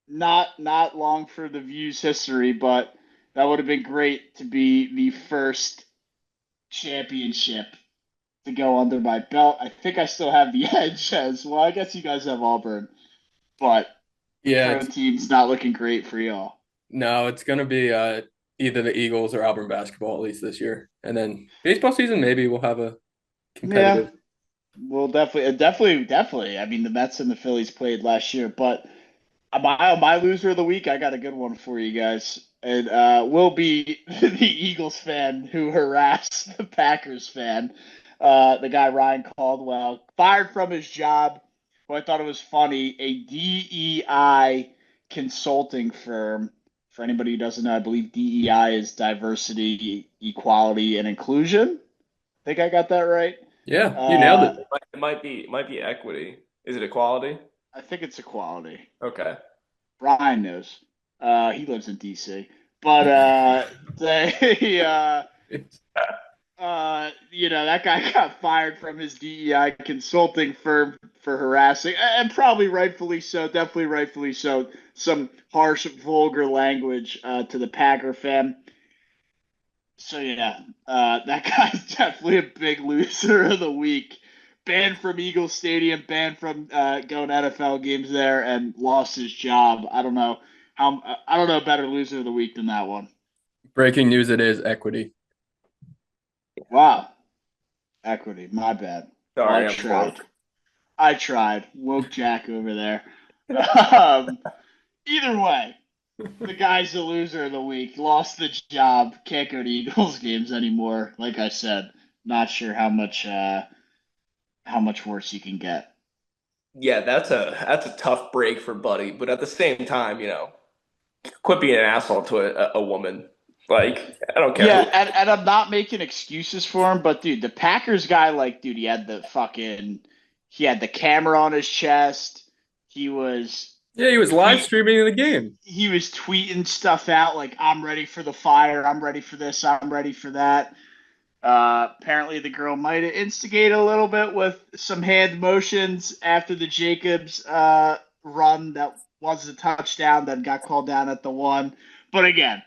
[SPEAKER 2] not long for the Views history, but that would have been great to be the first championship to go under my belt. I think I still have the edge as well. I guess you guys have Auburn, but
[SPEAKER 1] Yeah,
[SPEAKER 2] pro team's not looking great for y'all.
[SPEAKER 1] no, it's gonna be either the Eagles or Auburn basketball at least this year, and then baseball season maybe we'll have a
[SPEAKER 2] Yeah,
[SPEAKER 1] competitive.
[SPEAKER 2] well, definitely. I mean, the Mets and the Phillies played last year, but my loser of the week, I got a good one for you guys. And will be the Eagles fan who harassed the Packers fan. The guy Ryan Caldwell fired from his job. Who I thought it was funny. A DEI consulting firm. For anybody who doesn't know, I believe DEI is diversity, equality, and inclusion. Think I got that right?
[SPEAKER 1] Yeah, you nailed
[SPEAKER 2] Uh,
[SPEAKER 1] it.
[SPEAKER 3] It might be equity. Is it equality?
[SPEAKER 2] I think it's equality.
[SPEAKER 3] Okay.
[SPEAKER 2] Brian knows. He lives in DC. But they that guy got fired from his DEI consulting firm for harassing, and probably rightfully so, definitely rightfully so, some harsh, vulgar language to the Packer fan. So yeah, that guy's definitely a big loser of the week. Banned from Eagle Stadium, banned from going to NFL games there, and lost his job. I don't know a better loser of the week than that one.
[SPEAKER 1] Breaking news, it is equity.
[SPEAKER 2] Wow, equity. My bad. Well, I
[SPEAKER 3] Sorry, I'm
[SPEAKER 2] tried.
[SPEAKER 3] woke.
[SPEAKER 2] I tried. Woke Jack over there. Either way, the guy's the loser of the week. Lost the job. Can't go to Eagles games anymore. Like I said, not sure how much worse you can get.
[SPEAKER 3] Yeah, that's a tough break for Buddy, but at the same time, quit being an asshole to a woman. Like, I don't care
[SPEAKER 2] Yeah,
[SPEAKER 3] who.
[SPEAKER 2] and I'm not making excuses for him, but dude, the Packers guy, like, dude, he had the camera on his chest. He was
[SPEAKER 1] Yeah, he was live
[SPEAKER 2] tweet,
[SPEAKER 1] streaming the game.
[SPEAKER 2] he was tweeting stuff out like, "I'm ready for the fire. I'm ready for this. I'm ready for that." Apparently, the girl might have instigated a little bit with some hand motions after the Jacobs run that was a touchdown that got called down at the one. But again,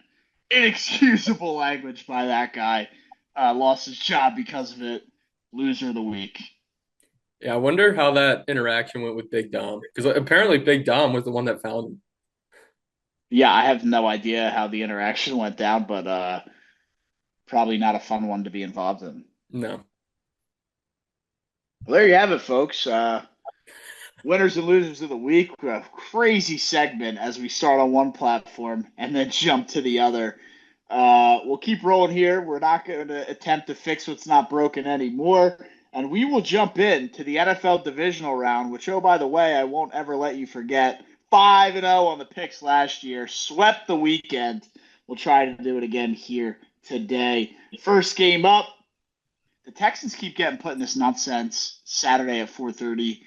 [SPEAKER 2] inexcusable language by that guy. Lost his job because of it. Loser of the week.
[SPEAKER 1] Yeah, I wonder how that interaction went with Big Dom because apparently Big Dom was the one that found him.
[SPEAKER 2] Yeah, I have no idea how the interaction went down, but probably not a fun one to be involved in.
[SPEAKER 1] No.
[SPEAKER 2] Well, there you have it, folks. Winners and losers of the week. A crazy segment as we start on one platform and then jump to the other. We'll keep rolling here. We're not going to attempt to fix what's not broken anymore. And we will jump in to the NFL divisional round, which, oh, by the way, I won't ever let you forget. 5-0 on the picks last year. Swept the weekend. We'll try to do it again here today. First game up. The Texans keep getting put in this nonsense Saturday at 4:30.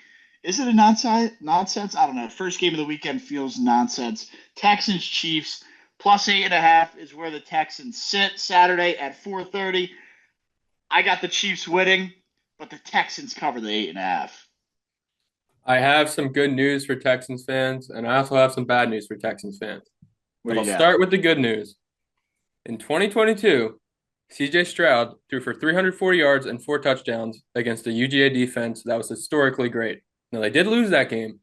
[SPEAKER 2] Is it a nonsense? I don't know. First game of the weekend feels nonsense. Texans Chiefs plus 8.5 is where the Texans sit Saturday at 4:30. I got the Chiefs winning, but the Texans cover the 8.5.
[SPEAKER 1] I have some good news for Texans fans, and I also have some bad news for Texans fans.
[SPEAKER 2] What
[SPEAKER 1] But
[SPEAKER 2] do
[SPEAKER 1] I'll
[SPEAKER 2] you got?
[SPEAKER 1] start with the good news. In 2022, CJ Stroud threw for 340 yards and 4 touchdowns against a UGA defense that was historically great. Now, they did lose that game,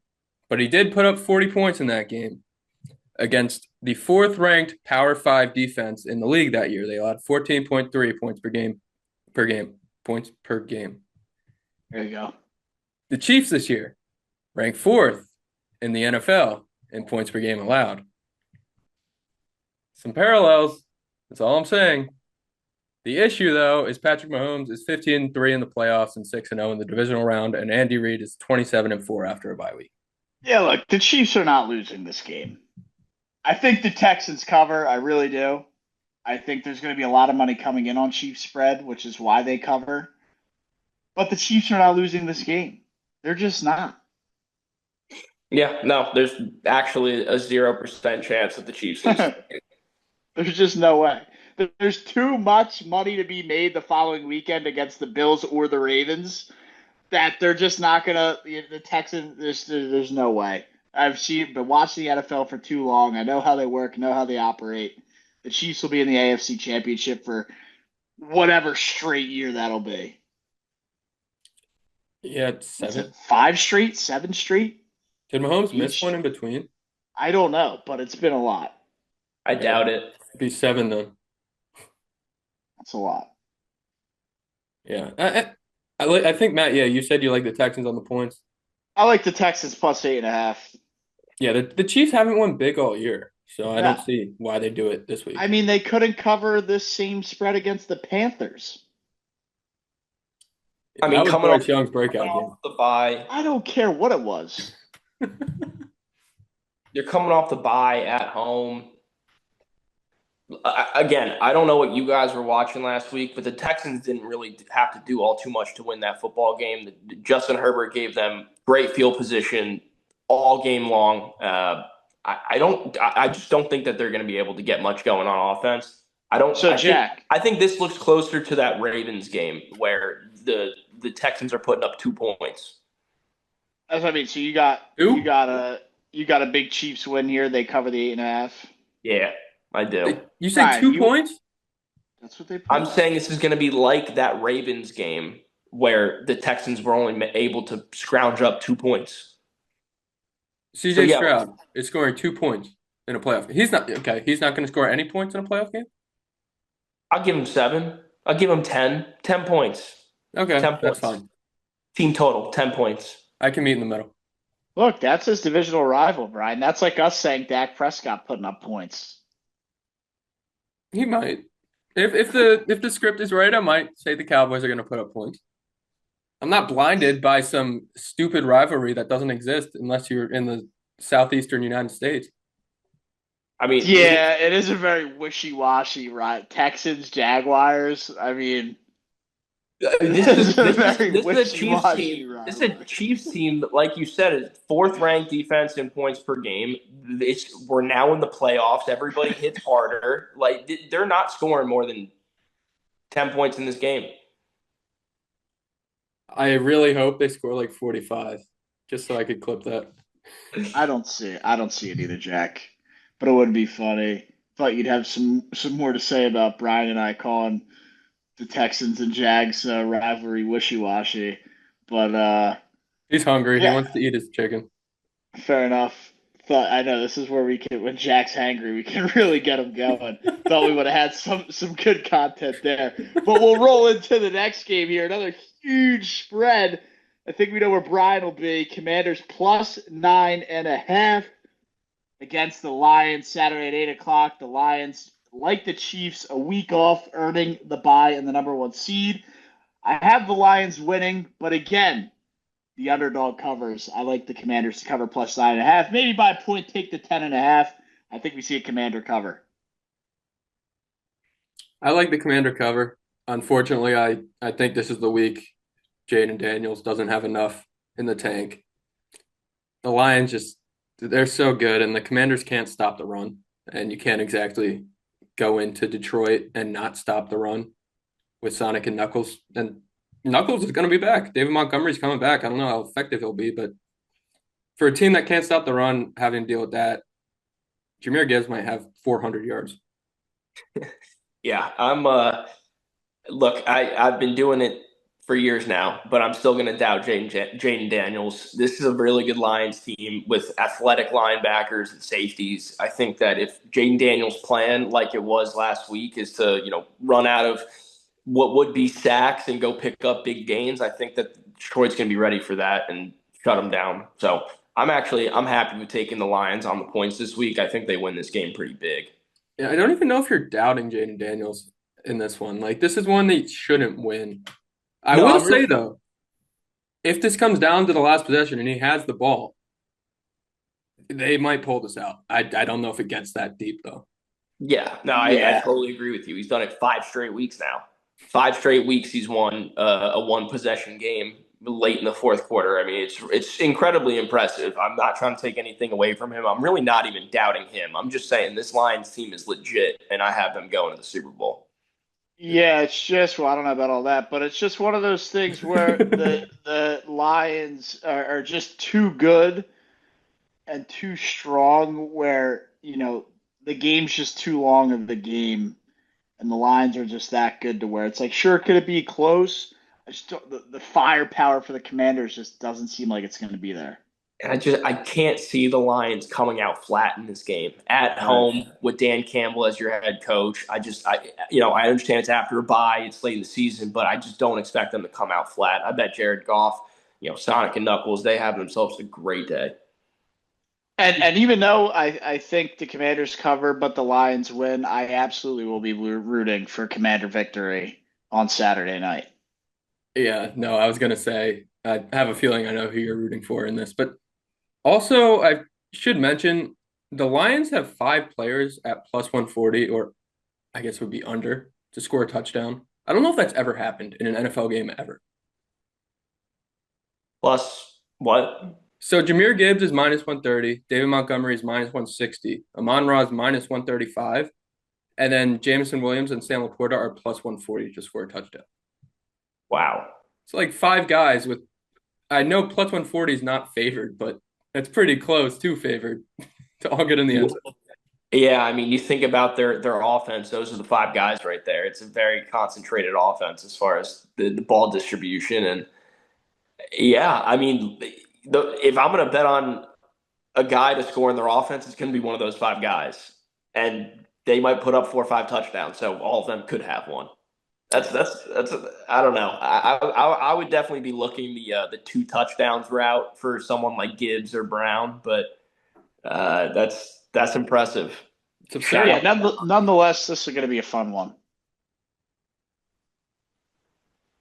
[SPEAKER 1] but he did put up 40 points in that game against the fourth-ranked Power 5 defense in the league that year. They allowed 14.3 points points per game.
[SPEAKER 2] There you go.
[SPEAKER 1] The Chiefs this year ranked fourth in the NFL in points per game allowed. Some parallels. That's all I'm saying. The issue, though, is Patrick Mahomes is 15-3 in the playoffs and 6-0 in the divisional round, and Andy Reid is 27-4 after a bye week.
[SPEAKER 2] Yeah, look, the Chiefs are not losing this game. I think the Texans cover. I really do. I think there's going to be a lot of money coming in on Chiefs spread, which is why they cover. But the Chiefs are not losing this game. They're just not.
[SPEAKER 3] Yeah, no, there's actually a 0% chance that the Chiefs lose.
[SPEAKER 2] There's just no way. There's too much money to be made the following weekend against the Bills or the Ravens that they're just not gonna. The Texans. There's no way. Been watching the NFL for too long. I know how they work. Know how they operate. The Chiefs will be in the AFC Championship for whatever straight year that'll be.
[SPEAKER 1] Yeah, it's 7.
[SPEAKER 2] 5 straight, 7 straight.
[SPEAKER 1] Did Mahomes miss one in between?
[SPEAKER 2] I don't know, but it's been a lot.
[SPEAKER 3] I doubt it.
[SPEAKER 1] It'd be 7 then.
[SPEAKER 2] That's a lot.
[SPEAKER 1] Yeah, I think Matt. Yeah, you said you like the Texans on the points.
[SPEAKER 2] I like the Texans plus 8.5.
[SPEAKER 1] Yeah, the Chiefs haven't won big all year, so I
[SPEAKER 2] Yeah.
[SPEAKER 1] don't see why they do it this week.
[SPEAKER 2] I mean, they couldn't cover this same spread against the Panthers.
[SPEAKER 3] I mean,
[SPEAKER 1] that was
[SPEAKER 3] coming
[SPEAKER 1] Bryce
[SPEAKER 3] off,
[SPEAKER 1] Young's breakout
[SPEAKER 3] coming
[SPEAKER 1] game.
[SPEAKER 3] off the bye,
[SPEAKER 2] I don't care what it was.
[SPEAKER 3] you're coming off the bye at home. Again, I don't know what you guys were watching last week, but the Texans didn't really have to do all too much to win that football game. Justin Herbert gave them great field position all game long. I just don't think that they're going to be able to get much going on offense. I think this looks closer to that Ravens game where the Texans are putting up 2 points.
[SPEAKER 2] That's what I mean. So you got a big Chiefs win here. They cover the 8.5.
[SPEAKER 3] Yeah, I do.
[SPEAKER 1] You said 2 points?
[SPEAKER 2] That's what they.
[SPEAKER 3] I'm saying this is going to be like that Ravens game where the Texans were only able to scrounge up 2 points.
[SPEAKER 1] CJ Stroud is scoring 2 points in a playoff. He's not going to score any points in a playoff game?
[SPEAKER 3] I'll give him 7. I'll give him 10. 10 points.
[SPEAKER 1] Okay,
[SPEAKER 3] 10 points.
[SPEAKER 1] That's fine.
[SPEAKER 3] Team total, 10 points.
[SPEAKER 1] I can meet in the middle.
[SPEAKER 2] Look, that's his divisional rival, Brian. That's like us saying Dak Prescott putting up points.
[SPEAKER 1] He might. If the script is right, I might say the Cowboys are going to put up points. I'm not blinded by some stupid rivalry that doesn't exist unless you're in the southeastern United States.
[SPEAKER 3] I mean,
[SPEAKER 2] yeah, it is a very wishy-washy, right? Texans, Jaguars. I mean,
[SPEAKER 3] this is a Chiefs team.
[SPEAKER 2] Right?
[SPEAKER 3] This is a Chiefs team, like you said, is 4th-ranked defense in points per game. We're now in the playoffs. Everybody hits harder. Like they're not scoring more than 10 points in this game.
[SPEAKER 1] I really hope they score like 45, just so I could clip that.
[SPEAKER 2] I don't see it either, Jack. But it would be funny. Thought you'd have some more to say about Brian and I calling the Texans and Jags rivalry wishy-washy. But
[SPEAKER 1] he's hungry.
[SPEAKER 2] Yeah.
[SPEAKER 1] He wants to eat his chicken.
[SPEAKER 2] Fair enough. I know this is where when Jack's hangry, we can really get him going. Thought we would have had some good content there. But we'll roll into the next game here. Another huge spread. I think we know where Brian will be. Commanders plus 9.5 against the Lions Saturday at 8 o'clock. The Lions, like the Chiefs, a week off, earning the bye and the number 1 seed. I have the Lions winning, but again, the underdog covers. I like the Commanders to cover plus 9.5. Maybe by a point, take the 10.5. I think we see a Commander cover.
[SPEAKER 1] I like the Commander cover. Unfortunately, I think this is the week Jaden Daniels doesn't have enough in the tank. The Lions they're so good, and the Commanders can't stop the run. And you can't exactly go into Detroit and not stop the run with Sonic and Knuckles. And Knuckles is going to be back. David Montgomery's coming back. I don't know how effective he'll be, but for a team that can't stop the run, having to deal with that, Jahmyr Gibbs might have 400 yards.
[SPEAKER 3] Yeah, I'm look, I've been doing it for years now, but I'm still going to doubt Jaden Daniels. This is a really good Lions team with athletic linebackers and safeties. I think that if Jaden Daniels' plan, like it was last week, is to run out of what would be sacks and go pick up big gains, I think that Detroit's going to be ready for that and shut them down. So I'm happy with taking the Lions on the points this week. I think they win this game pretty big.
[SPEAKER 1] Yeah, I don't even know if you're doubting Jaden Daniels in this one. Like, this is one they shouldn't win. I
[SPEAKER 3] No,
[SPEAKER 1] will
[SPEAKER 3] I'm
[SPEAKER 1] say,
[SPEAKER 3] really
[SPEAKER 1] though, if this comes down to the last possession and he has the ball, they might pull this out. I don't know if it gets that deep, though.
[SPEAKER 3] Yeah, no, I
[SPEAKER 2] Yeah.
[SPEAKER 3] totally agree with you. He's done it 5 straight weeks now. 5 straight weeks he's won a one possession game late in the fourth quarter. I mean, it's incredibly impressive. I'm not trying to take anything away from him. I'm really not even doubting him. I'm just saying this Lions team is legit, and I have them going to the Super Bowl.
[SPEAKER 2] Yeah, it's just well, I don't know about all that, but it's just one of those things where the Lions are just too good and too strong where, the game's just too long of the game and the Lions are just that good to where it's like, sure, could it be close? The firepower for the Commanders just doesn't seem like it's going to be there.
[SPEAKER 3] And I can't see the Lions coming out flat in this game at
[SPEAKER 2] All right.
[SPEAKER 3] home with Dan Campbell as your head coach. I understand it's after a bye, it's late in the season, but I just don't expect them to come out flat. I bet Jared Goff, Sonic and Knuckles, they have themselves a great day.
[SPEAKER 2] And even though I think the Commanders cover, but the Lions win, I absolutely will be rooting for Commander victory on Saturday night.
[SPEAKER 1] Yeah, no, I was gonna say I have a feeling I know who you're rooting for in this, but also I should mention the Lions have 5 players at plus 140, or I guess would be under to score a touchdown. I don't know if that's ever happened in an NFL game ever.
[SPEAKER 3] Plus, what?
[SPEAKER 1] So Jahmyr Gibbs is minus 130, David Montgomery is minus 160, Amon-Ra is minus 135, and then Jameson Williams and Sam Laporta are plus 140 to score a touchdown.
[SPEAKER 3] Wow.
[SPEAKER 1] It's like 5 guys with I know plus 140 is not favored, but it's pretty close to favored to all get in the end zone.
[SPEAKER 3] Yeah, I mean, you think about their offense; those are the 5 guys right there. It's a very concentrated offense as far as the ball distribution, and yeah, I mean, if I'm going to bet on a guy to score in their offense, it's going to be one of those 5 guys, and they might put up 4 or 5 touchdowns. So all of them could have one. That's I don't know. I would definitely be looking the 2 touchdowns route for someone like Gibbs or Brown, but that's impressive.
[SPEAKER 1] It's absurd.
[SPEAKER 2] Yeah,
[SPEAKER 3] Shout
[SPEAKER 2] nonetheless, this is going to be a fun one.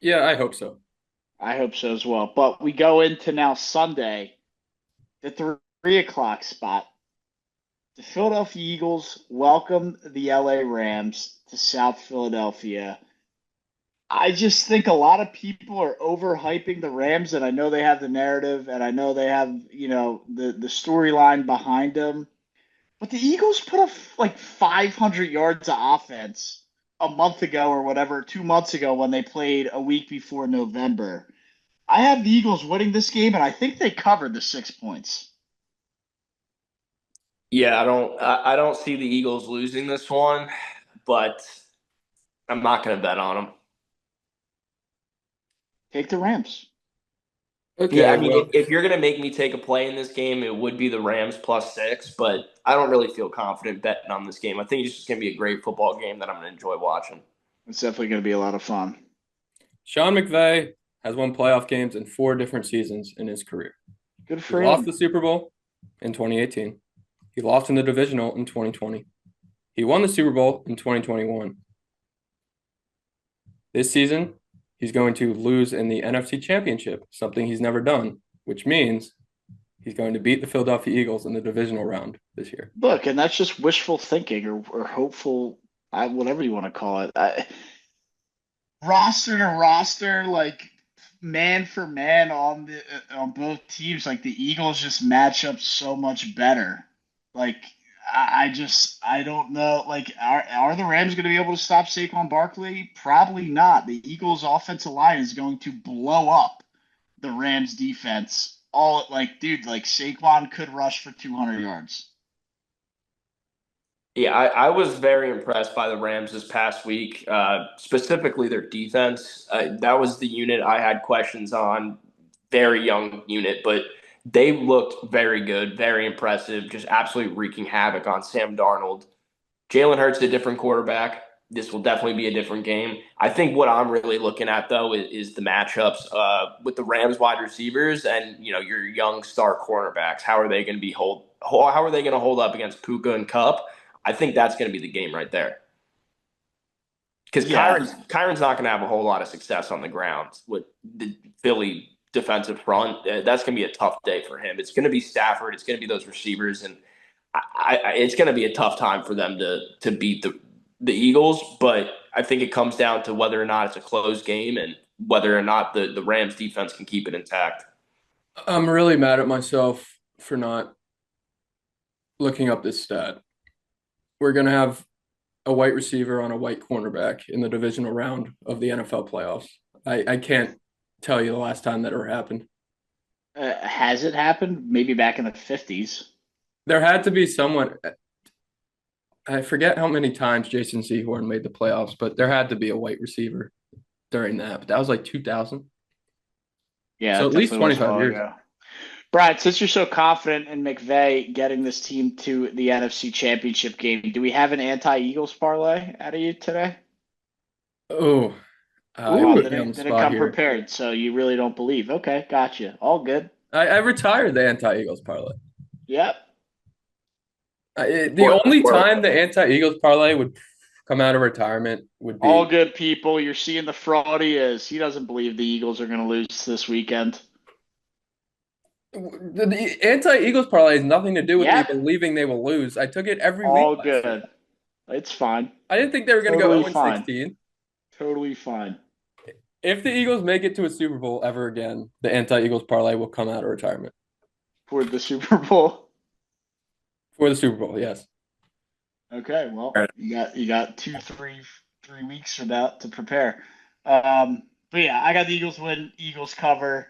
[SPEAKER 1] Yeah, I hope so.
[SPEAKER 2] I hope so as well. But we go into now Sunday, the 3 o'clock spot. The Philadelphia Eagles welcome the LA Rams to South Philadelphia. I just think a lot of people are overhyping the Rams, and I know they have the narrative, and I know they have, the storyline behind them. But the Eagles put up like 500 yards of offense a month ago or whatever, 2 months ago when they played a week before November. I have the Eagles winning this game, and I think they covered the 6 points.
[SPEAKER 3] Yeah, I don't see the Eagles losing this one, but I'm not going to bet on them.
[SPEAKER 2] Take the Rams.
[SPEAKER 3] Yeah,
[SPEAKER 1] Okay,
[SPEAKER 3] I mean,
[SPEAKER 1] well,
[SPEAKER 3] if you're going to make me take a play in this game, it would be the Rams plus 6, but I don't really feel confident betting on this game. I think it's just going to be a great football game that I'm going to enjoy watching.
[SPEAKER 2] It's definitely going to be a lot of fun.
[SPEAKER 1] Sean McVay has won playoff games in 4 different seasons in his career.
[SPEAKER 2] Good
[SPEAKER 1] He
[SPEAKER 2] for
[SPEAKER 1] lost
[SPEAKER 2] him.
[SPEAKER 1] the Super Bowl in 2018. He lost in the Divisional in 2020. He won the Super Bowl in 2021. This season, he's going to lose in the NFC Championship, something he's never done, which means he's going to beat the Philadelphia Eagles in the divisional round this year.
[SPEAKER 2] Look, and that's just wishful thinking or hopeful, whatever you want to call it. Roster to roster, like man for man on both teams, like the Eagles just match up so much better. Like I don't know. Like are the Rams going to be able to stop Saquon Barkley? Probably not. The Eagles' offensive line is going to blow up the Rams' defense. All like, dude, like Saquon could rush for 200 yards.
[SPEAKER 3] Yeah, I was very impressed by the Rams this past week, specifically their defense. That was the unit I had questions on. Very young unit, but they looked very good, very impressive, just absolutely wreaking havoc on Sam Darnold. Jalen Hurts is a different quarterback. This will definitely be a different game. I think what I'm really looking at though is the matchups with the Rams wide receivers and your young star cornerbacks. How are they going to be hold? How are they going to hold up against Puka and Cup? I think that's going to be the game right there. Because
[SPEAKER 2] Yeah,
[SPEAKER 3] Kyron's not going to have a whole lot of success on the ground with the Philly defensive front. That's going to be a tough day for him. It's going to be Stafford. It's going to be those receivers, and it's going to be a tough time for them to beat the Eagles. But I think it comes down to whether or not it's a close game and whether or not the Rams defense can keep it intact.
[SPEAKER 1] I'm really mad at myself for not looking up this stat. We're going to have a white receiver on a white cornerback in the divisional round of the NFL playoffs. I can't tell you the last time that ever happened.
[SPEAKER 2] has it happened? Maybe back in the 50s.
[SPEAKER 1] There had to be someone. I forget how many times Jason Sehorn made the playoffs, but there had to be a white receiver during that. But that was like 2000.
[SPEAKER 2] Yeah,
[SPEAKER 1] So
[SPEAKER 2] it
[SPEAKER 1] at least
[SPEAKER 2] definitely was a
[SPEAKER 1] 25
[SPEAKER 2] while
[SPEAKER 1] years.
[SPEAKER 2] ago. Brian, since you're so confident in McVay getting this team to the NFC Championship game, do we have an anti-Eagles parlay out of you today?
[SPEAKER 1] Oh, you
[SPEAKER 2] Wow,
[SPEAKER 1] put me on the
[SPEAKER 2] didn't
[SPEAKER 1] spot
[SPEAKER 2] come
[SPEAKER 1] here.
[SPEAKER 2] prepared, so you really don't believe. Okay, gotcha. All good.
[SPEAKER 1] I retired the anti-Eagles parlay.
[SPEAKER 2] Yep.
[SPEAKER 1] The only
[SPEAKER 3] Or
[SPEAKER 1] time the anti-Eagles parlay would come out of retirement would
[SPEAKER 2] All
[SPEAKER 1] be
[SPEAKER 2] good people. You're seeing the fraud he is. He doesn't believe the Eagles are going to lose this weekend.
[SPEAKER 1] the anti-Eagles parlay has nothing to do with me
[SPEAKER 2] Yep.
[SPEAKER 1] believing they will lose. I took it every week
[SPEAKER 2] All
[SPEAKER 1] last year.
[SPEAKER 2] good. It's fine.
[SPEAKER 1] I didn't think they were going to go
[SPEAKER 2] Totally
[SPEAKER 1] 0
[SPEAKER 2] fine.
[SPEAKER 1] 16.
[SPEAKER 2] Totally fine.
[SPEAKER 1] If the Eagles make it to a Super Bowl ever again, the anti-Eagles parlay will come out of retirement
[SPEAKER 2] For the Super Bowl.
[SPEAKER 1] for the Super Bowl. Yes.
[SPEAKER 2] Okay, well, you got 3 weeks for that to prepare. But yeah, I got the Eagles win, Eagles cover.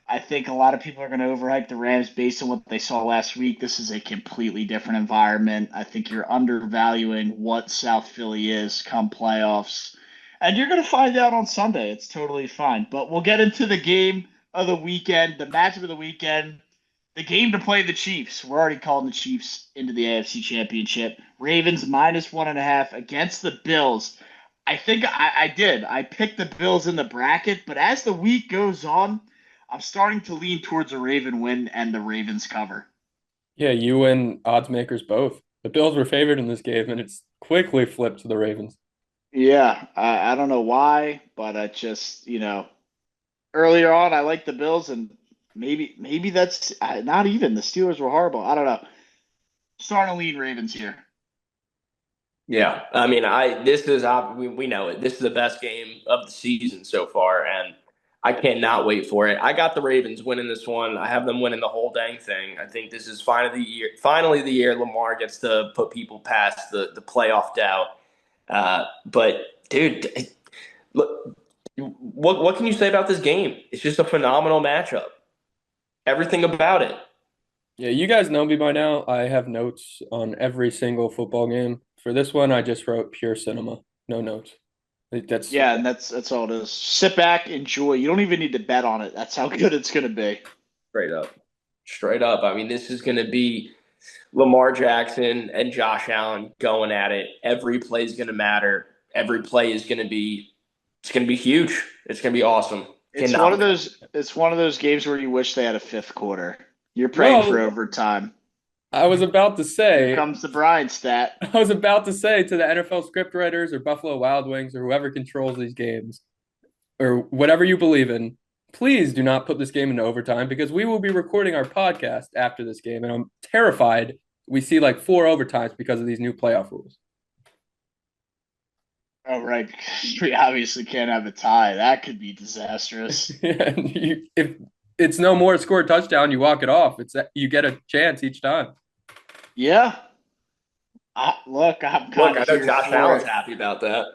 [SPEAKER 2] I think a lot of people are going to overhype the Rams based on what they saw last week. This is a completely different environment. I think you're undervaluing what South Philly is come playoffs. And you're going to find out on Sunday. It's totally fine. But we'll get into the game of the weekend, the matchup of the weekend, the game to play the Chiefs. We're already calling the Chiefs into the AFC Championship. Ravens -1.5 against the Bills. I think I did. I picked the Bills in the bracket, but as the week goes on, I'm starting to lean towards a Raven win and the Ravens cover.
[SPEAKER 1] Yeah, you and odds makers both. The Bills were favored in this game, and it's quickly flipped to the Ravens.
[SPEAKER 2] Yeah, I don't know why, but I just, earlier on I liked the Bills, and maybe that's not even the Steelers were horrible. I don't know. Starting to lean Ravens here.
[SPEAKER 3] yeah, I mean, this is we know it. This is the best game of the season so far, and I cannot wait for it. I got the Ravens winning this one. I have them winning the whole dang thing. I think this is finally the year Lamar gets to put people past the playoff doubt. But dude, look, what can you say about this game? It's just a phenomenal matchup. Everything about it.
[SPEAKER 1] Yeah, you guys know me by now. I have notes on every single football game. For this one, I just wrote pure cinema, no notes. That's
[SPEAKER 2] Yeah, and that's all it is. Sit back, enjoy. You don't even need to bet on it. That's how good it's going to be.
[SPEAKER 3] Straight up. Straight up. I mean, this is going to be Lamar Jackson and Josh Allen going at it. Every play is going to matter. Every play is going to be it's going to be huge. It's going to be awesome.
[SPEAKER 2] It's one
[SPEAKER 3] Cannot
[SPEAKER 2] of
[SPEAKER 3] wait.
[SPEAKER 2] those. It's one of those games where you wish they had a fifth quarter. You're praying for
[SPEAKER 1] well,
[SPEAKER 2] overtime.
[SPEAKER 1] I was about to
[SPEAKER 2] Here
[SPEAKER 1] say,
[SPEAKER 2] comes the Brian stat.
[SPEAKER 1] I was about to say to the NFL scriptwriters or Buffalo Wild Wings or whoever controls these games or whatever you believe in, please do not put this game into overtime because we will be recording our podcast after this game, and I'm terrified we see like 4 overtimes because of these new playoff rules.
[SPEAKER 2] Oh, right. Because we obviously can't have a tie. That could be disastrous.
[SPEAKER 1] If it's no more score a touchdown, you walk it off. You get a chance each time.
[SPEAKER 2] Yeah. Look, I'm kind
[SPEAKER 3] Look, I
[SPEAKER 2] of
[SPEAKER 3] know
[SPEAKER 2] here
[SPEAKER 3] Josh
[SPEAKER 2] for
[SPEAKER 3] Allen's
[SPEAKER 2] it.
[SPEAKER 3] happy about that.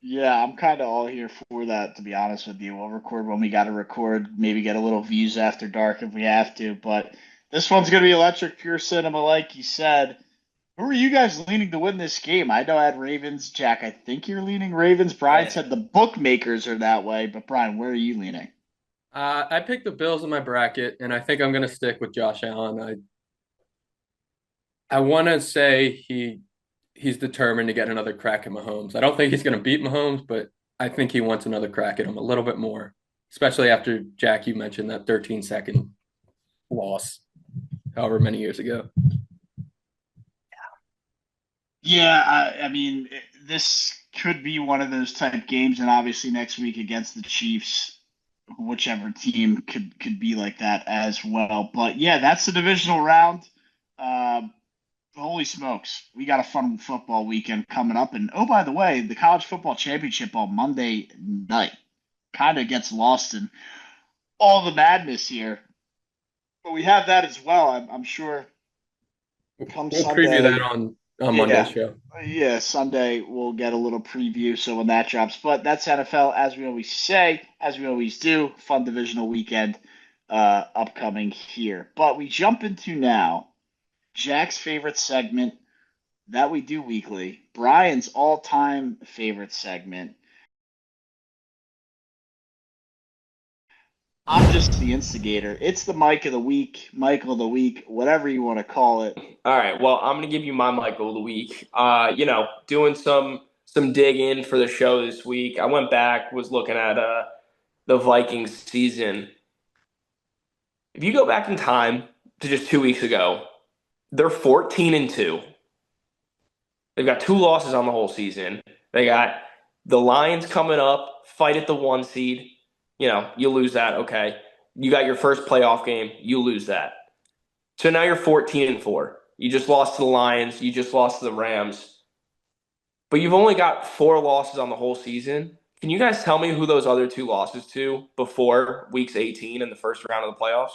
[SPEAKER 2] Yeah, I'm kind of all here for that, to be honest with you. We'll record when we got to record, maybe get a little views after dark if we have to. But this one's going to be electric, pure cinema, like you said. Who are you guys leaning to win this game? I know I had Ravens. Jack, I think you're leaning Ravens. Brian
[SPEAKER 3] I
[SPEAKER 2] said the bookmakers are that way, but Brian, where are you leaning?
[SPEAKER 1] I picked the Bills in my bracket, and I think I'm going to stick with Josh Allen. I want to say he's determined to get another crack at Mahomes. I don't think he's going to beat Mahomes, but I think he wants another crack at him a little bit more, especially after Jack, you mentioned that 13-second loss, however many years ago.
[SPEAKER 2] Yeah, I mean, this could be one of those type games, and obviously next week against the Chiefs, whichever team could be like that as well. But yeah, that's the divisional round. Um, Holy smokes, we got a fun football weekend coming up, and oh, by the way, the college football championship on Monday night kind of gets lost in all the madness here, but we have that as well. I'm sure come
[SPEAKER 1] We'll preview that
[SPEAKER 2] Sunday.
[SPEAKER 1] on Monday's
[SPEAKER 2] Yeah.
[SPEAKER 1] show.
[SPEAKER 2] Yeah, Sunday we'll get a little preview so when that drops. But that's NFL, as we always say, as we always do. Fun divisional weekend upcoming here. But we jump into now Jack's favorite segment that we do weekly, Brian's all-time favorite segment. I'm just the instigator. It's the Mike of the week, Michael of the week, whatever you want to call it.
[SPEAKER 3] All right. Well, I'm gonna give you my Michael of the week. Doing some digging for the show this week. I went back, was looking at the Vikings season. If you go back in time to just 2 weeks ago, they're 14-2. They've got two losses on the whole season. They got the Lions coming up, fight at the 1 seed. You lose that, okay. You got your first playoff game, you lose that. So now you're 14-4. You just lost to the Lions, you just lost to the Rams. But you've only got four losses on the whole season. Can you guys tell me who those other two losses to before weeks 18 in the first round of the playoffs?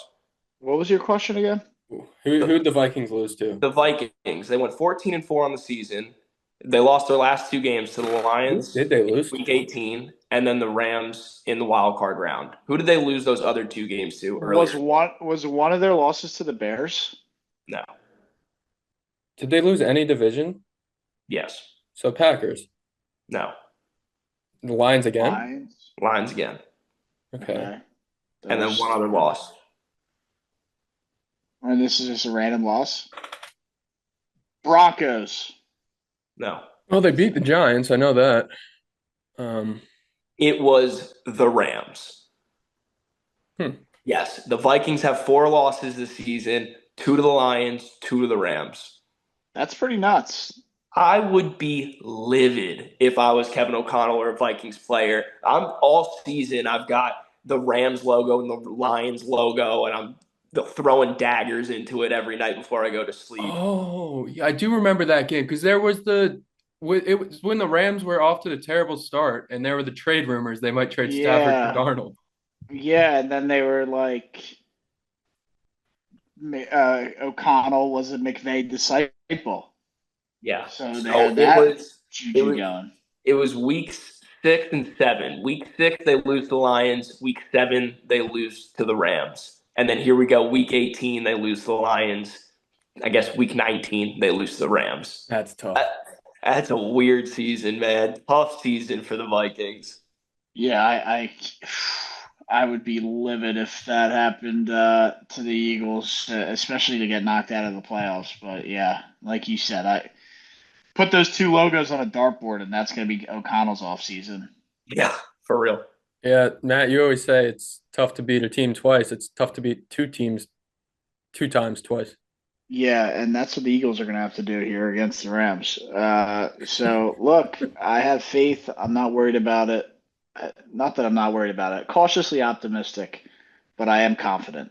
[SPEAKER 2] What was your question again?
[SPEAKER 1] Who'd the Vikings lose to?
[SPEAKER 3] The Vikings. They went 14-4 on the season. They lost their last two games to the
[SPEAKER 1] Who
[SPEAKER 3] Lions
[SPEAKER 1] did they
[SPEAKER 3] in
[SPEAKER 1] lose
[SPEAKER 3] week
[SPEAKER 1] to?
[SPEAKER 3] 18 and then the Rams in the wild card round. Who did they lose those other two games to earlier?
[SPEAKER 2] Was one of their losses to the Bears?
[SPEAKER 3] No.
[SPEAKER 1] Did they lose any division?
[SPEAKER 3] Yes.
[SPEAKER 1] So Packers.
[SPEAKER 3] No.
[SPEAKER 1] The Lions again?
[SPEAKER 2] Lions.
[SPEAKER 3] Lions again.
[SPEAKER 1] Okay.
[SPEAKER 2] Okay.
[SPEAKER 3] And then one other loss.
[SPEAKER 2] And this is just a random loss. Broncos.
[SPEAKER 3] No.
[SPEAKER 1] Well, they beat the Giants. I know that. Um,
[SPEAKER 3] It was the Rams.
[SPEAKER 1] hmm.
[SPEAKER 3] Yes. The Vikings have four losses this season, two to the Lions, two to the Rams.
[SPEAKER 2] That's pretty nuts.
[SPEAKER 3] I would be livid if I was Kevin O'Connell or a Vikings player. I'm all season. I've got the Rams logo and the Lions logo, and I'm throwing daggers into it every night before I go to sleep.
[SPEAKER 1] Oh, yeah, I do remember that game because there was it was when the Rams were off to the terrible start, and there were the trade rumors they might trade Stafford for
[SPEAKER 2] Yeah.
[SPEAKER 1] Darnold.
[SPEAKER 2] Yeah, and then they were like O'Connell was a McVay disciple.
[SPEAKER 3] Yeah.
[SPEAKER 2] So they
[SPEAKER 3] So
[SPEAKER 2] had
[SPEAKER 3] it
[SPEAKER 2] that
[SPEAKER 3] was it
[SPEAKER 2] juju
[SPEAKER 3] was
[SPEAKER 2] going.
[SPEAKER 3] it was weeks 6 and 7. Week 6 they lose to the Lions. Week 7 they lose to the Rams. And then here we go. Week 18 they lose to the Lions. I guess week 19 they lose to the Rams.
[SPEAKER 1] That's tough.
[SPEAKER 3] That- That's a weird season, man. Tough season for the Vikings.
[SPEAKER 2] Yeah, I would be livid if that happened to the Eagles, especially to get knocked out of the playoffs. But yeah, like you said, I put those two logos on a dartboard, and that's going to be O'Connell's offseason.
[SPEAKER 3] Yeah, for real.
[SPEAKER 1] Yeah, Matt, you always say it's tough to beat a team twice. It's tough to beat two teams two times twice.
[SPEAKER 2] Yeah, and that's what the Eagles are going to have to do here against the Rams. So look, I have faith. I'm not worried about it. Not that I'm not worried about it. Cautiously optimistic, but I am confident.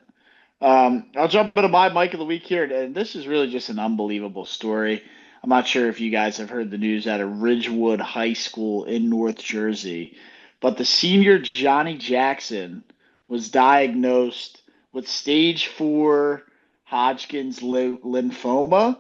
[SPEAKER 2] I'll jump into my Mike of the Week here, and this is really just an unbelievable story. I'm not sure if you guys have heard the news out of Ridgewood High School in North Jersey, but the senior Johnny Jackson was diagnosed with stage 4 Hodgkin's lymphoma.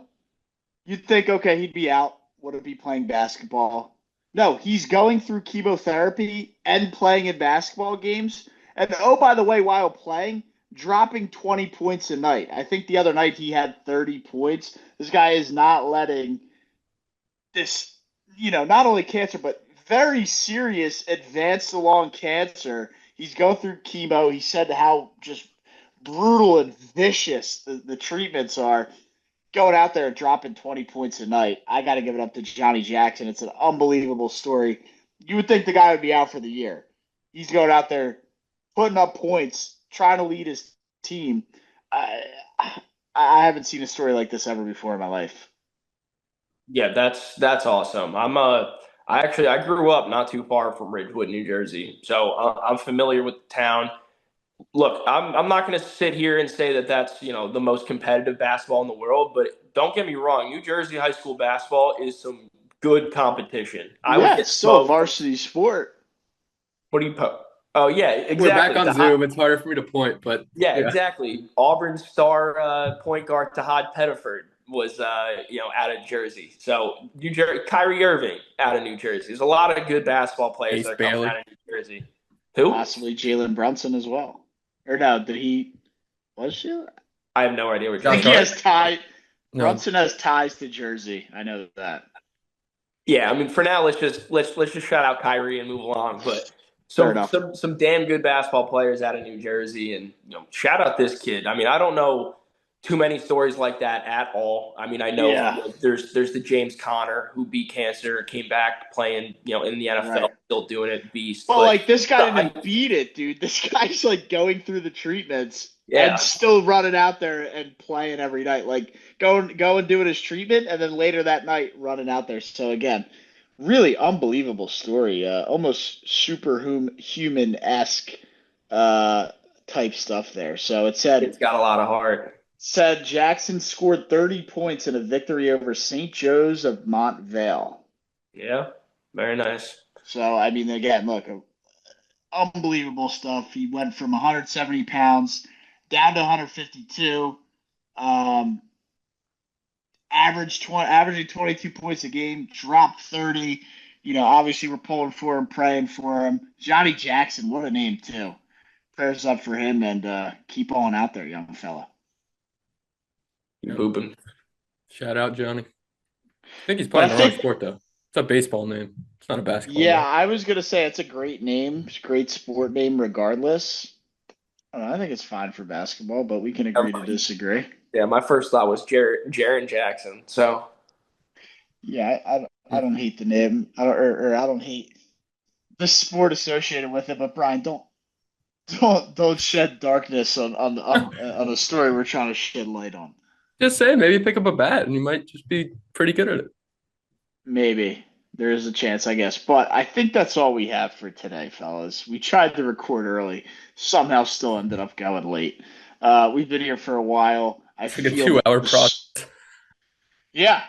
[SPEAKER 2] You'd think, okay, he'd be out. Wouldn't be playing basketball. No, he's going through chemotherapy and playing in basketball games. And oh, by the way, while playing, dropping 20 points a night. I think the other night he had 30 points. This guy is not letting this, not only cancer, but very serious advanced along cancer. He's going through chemo. He said how just brutal and vicious the treatments are. Going out there and dropping 20 points a night. I got to give it up to Johnny Jackson. It's an unbelievable story. You would think the guy would be out for the year. He's going out there putting up points, trying to lead his team. I haven't seen a story like this ever before in my life.
[SPEAKER 3] Yeah, that's awesome. I grew up not too far from Ridgewood, New Jersey, so I'm familiar with the town. Look, I'm not going to sit here and say that that's the most competitive basketball in the world, but don't get me wrong, New Jersey high school basketball is some good competition. I would
[SPEAKER 2] Yeah,
[SPEAKER 3] get
[SPEAKER 2] it's still a
[SPEAKER 3] smoked.
[SPEAKER 2] varsity sport.
[SPEAKER 3] What do you put? Oh yeah, exactly.
[SPEAKER 1] We're back on Zoom. It's harder for me to point, but
[SPEAKER 3] yeah, exactly. Auburn star point guard Tahad Pettiford was out of Jersey. So Kyrie Irving out of New Jersey. There's a lot of good basketball players
[SPEAKER 1] Ace
[SPEAKER 3] that are coming
[SPEAKER 1] Bailey.
[SPEAKER 3] out of New Jersey. Who?
[SPEAKER 2] Possibly Jalen Brunson as well. Or no, did he? Was she?
[SPEAKER 3] I have no idea what
[SPEAKER 2] I
[SPEAKER 3] you're
[SPEAKER 2] think he
[SPEAKER 3] talking
[SPEAKER 2] has ties.
[SPEAKER 1] No.
[SPEAKER 2] Brunson has ties to Jersey. I know that.
[SPEAKER 3] Yeah, I mean, for now, let's just shout out Kyrie and move along. But
[SPEAKER 2] Fair enough.
[SPEAKER 3] some damn good basketball players out of New Jersey, and shout out this kid. I mean, I don't know too many stories like that at all. I mean, I know there's the James Conner who beat cancer, came back playing in the NFL,
[SPEAKER 2] Right.
[SPEAKER 3] still doing it, beast.
[SPEAKER 2] Well, like this guy didn't
[SPEAKER 3] I-
[SPEAKER 2] beat it, dude. This guy's like going through the treatments
[SPEAKER 3] Yeah.
[SPEAKER 2] and still running out there and playing every night. Like going doing his treatment and then later that night running out there. So again, really unbelievable story. Almost superhuman-esque type stuff there. So it said
[SPEAKER 3] It's got a lot of heart.
[SPEAKER 2] Jackson scored 30 points in a victory over St. Joe's of Montvale.
[SPEAKER 3] Yeah, very nice.
[SPEAKER 2] So, I mean, again, look, unbelievable stuff. He went from 170 pounds down to 152, averaging 22 points a game, dropped 30. Obviously we're pulling for him, praying for him. Johnny Jackson, what a name, too. Prayers up for him and keep on out there, young fella.
[SPEAKER 3] Hooping.
[SPEAKER 1] Shout out, Johnny. I think he's playing the wrong sport, though. It's a baseball name. It's not a basketball name.
[SPEAKER 2] I was going to say it's a great name. It's a great sport name regardless. I think it's fine for basketball, but we can agree to disagree.
[SPEAKER 3] Yeah, my first thought was Jaren Jackson. So,
[SPEAKER 2] yeah, I don't hate the name. I don't hate the sport associated with it. But Brian, don't shed darkness on a story we're trying to shed light on.
[SPEAKER 1] Just say maybe pick up a bat and you might just be pretty good at it. Maybe.
[SPEAKER 2] There is a chance, I guess. But I think that's all we have for today, fellas. We tried to record early. Somehow still ended up going late. We've been here for a while.
[SPEAKER 1] It's like a 2-hour process.
[SPEAKER 2] Yeah.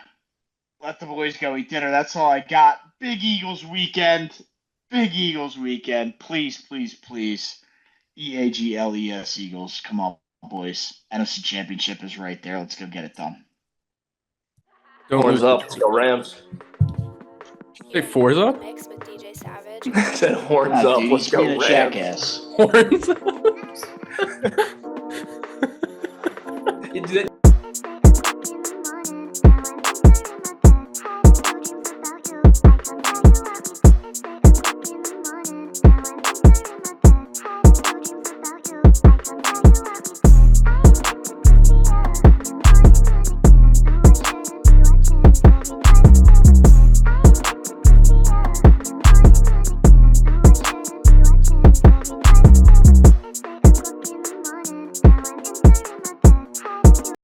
[SPEAKER 2] Let the boys go eat dinner. That's all I got. Big Eagles weekend. Please, please, please. EAGLES Eagles. Come on, boys. NFC Championship is right there. Let's go get it done.
[SPEAKER 3] Horns up. Let's go Rams.
[SPEAKER 1] Say fours up?
[SPEAKER 4] Mix with DJ Savage.
[SPEAKER 3] I said horns up.
[SPEAKER 2] Dude,
[SPEAKER 3] Let's go
[SPEAKER 2] being a
[SPEAKER 3] Rams.
[SPEAKER 2] jackass.
[SPEAKER 1] Horns up?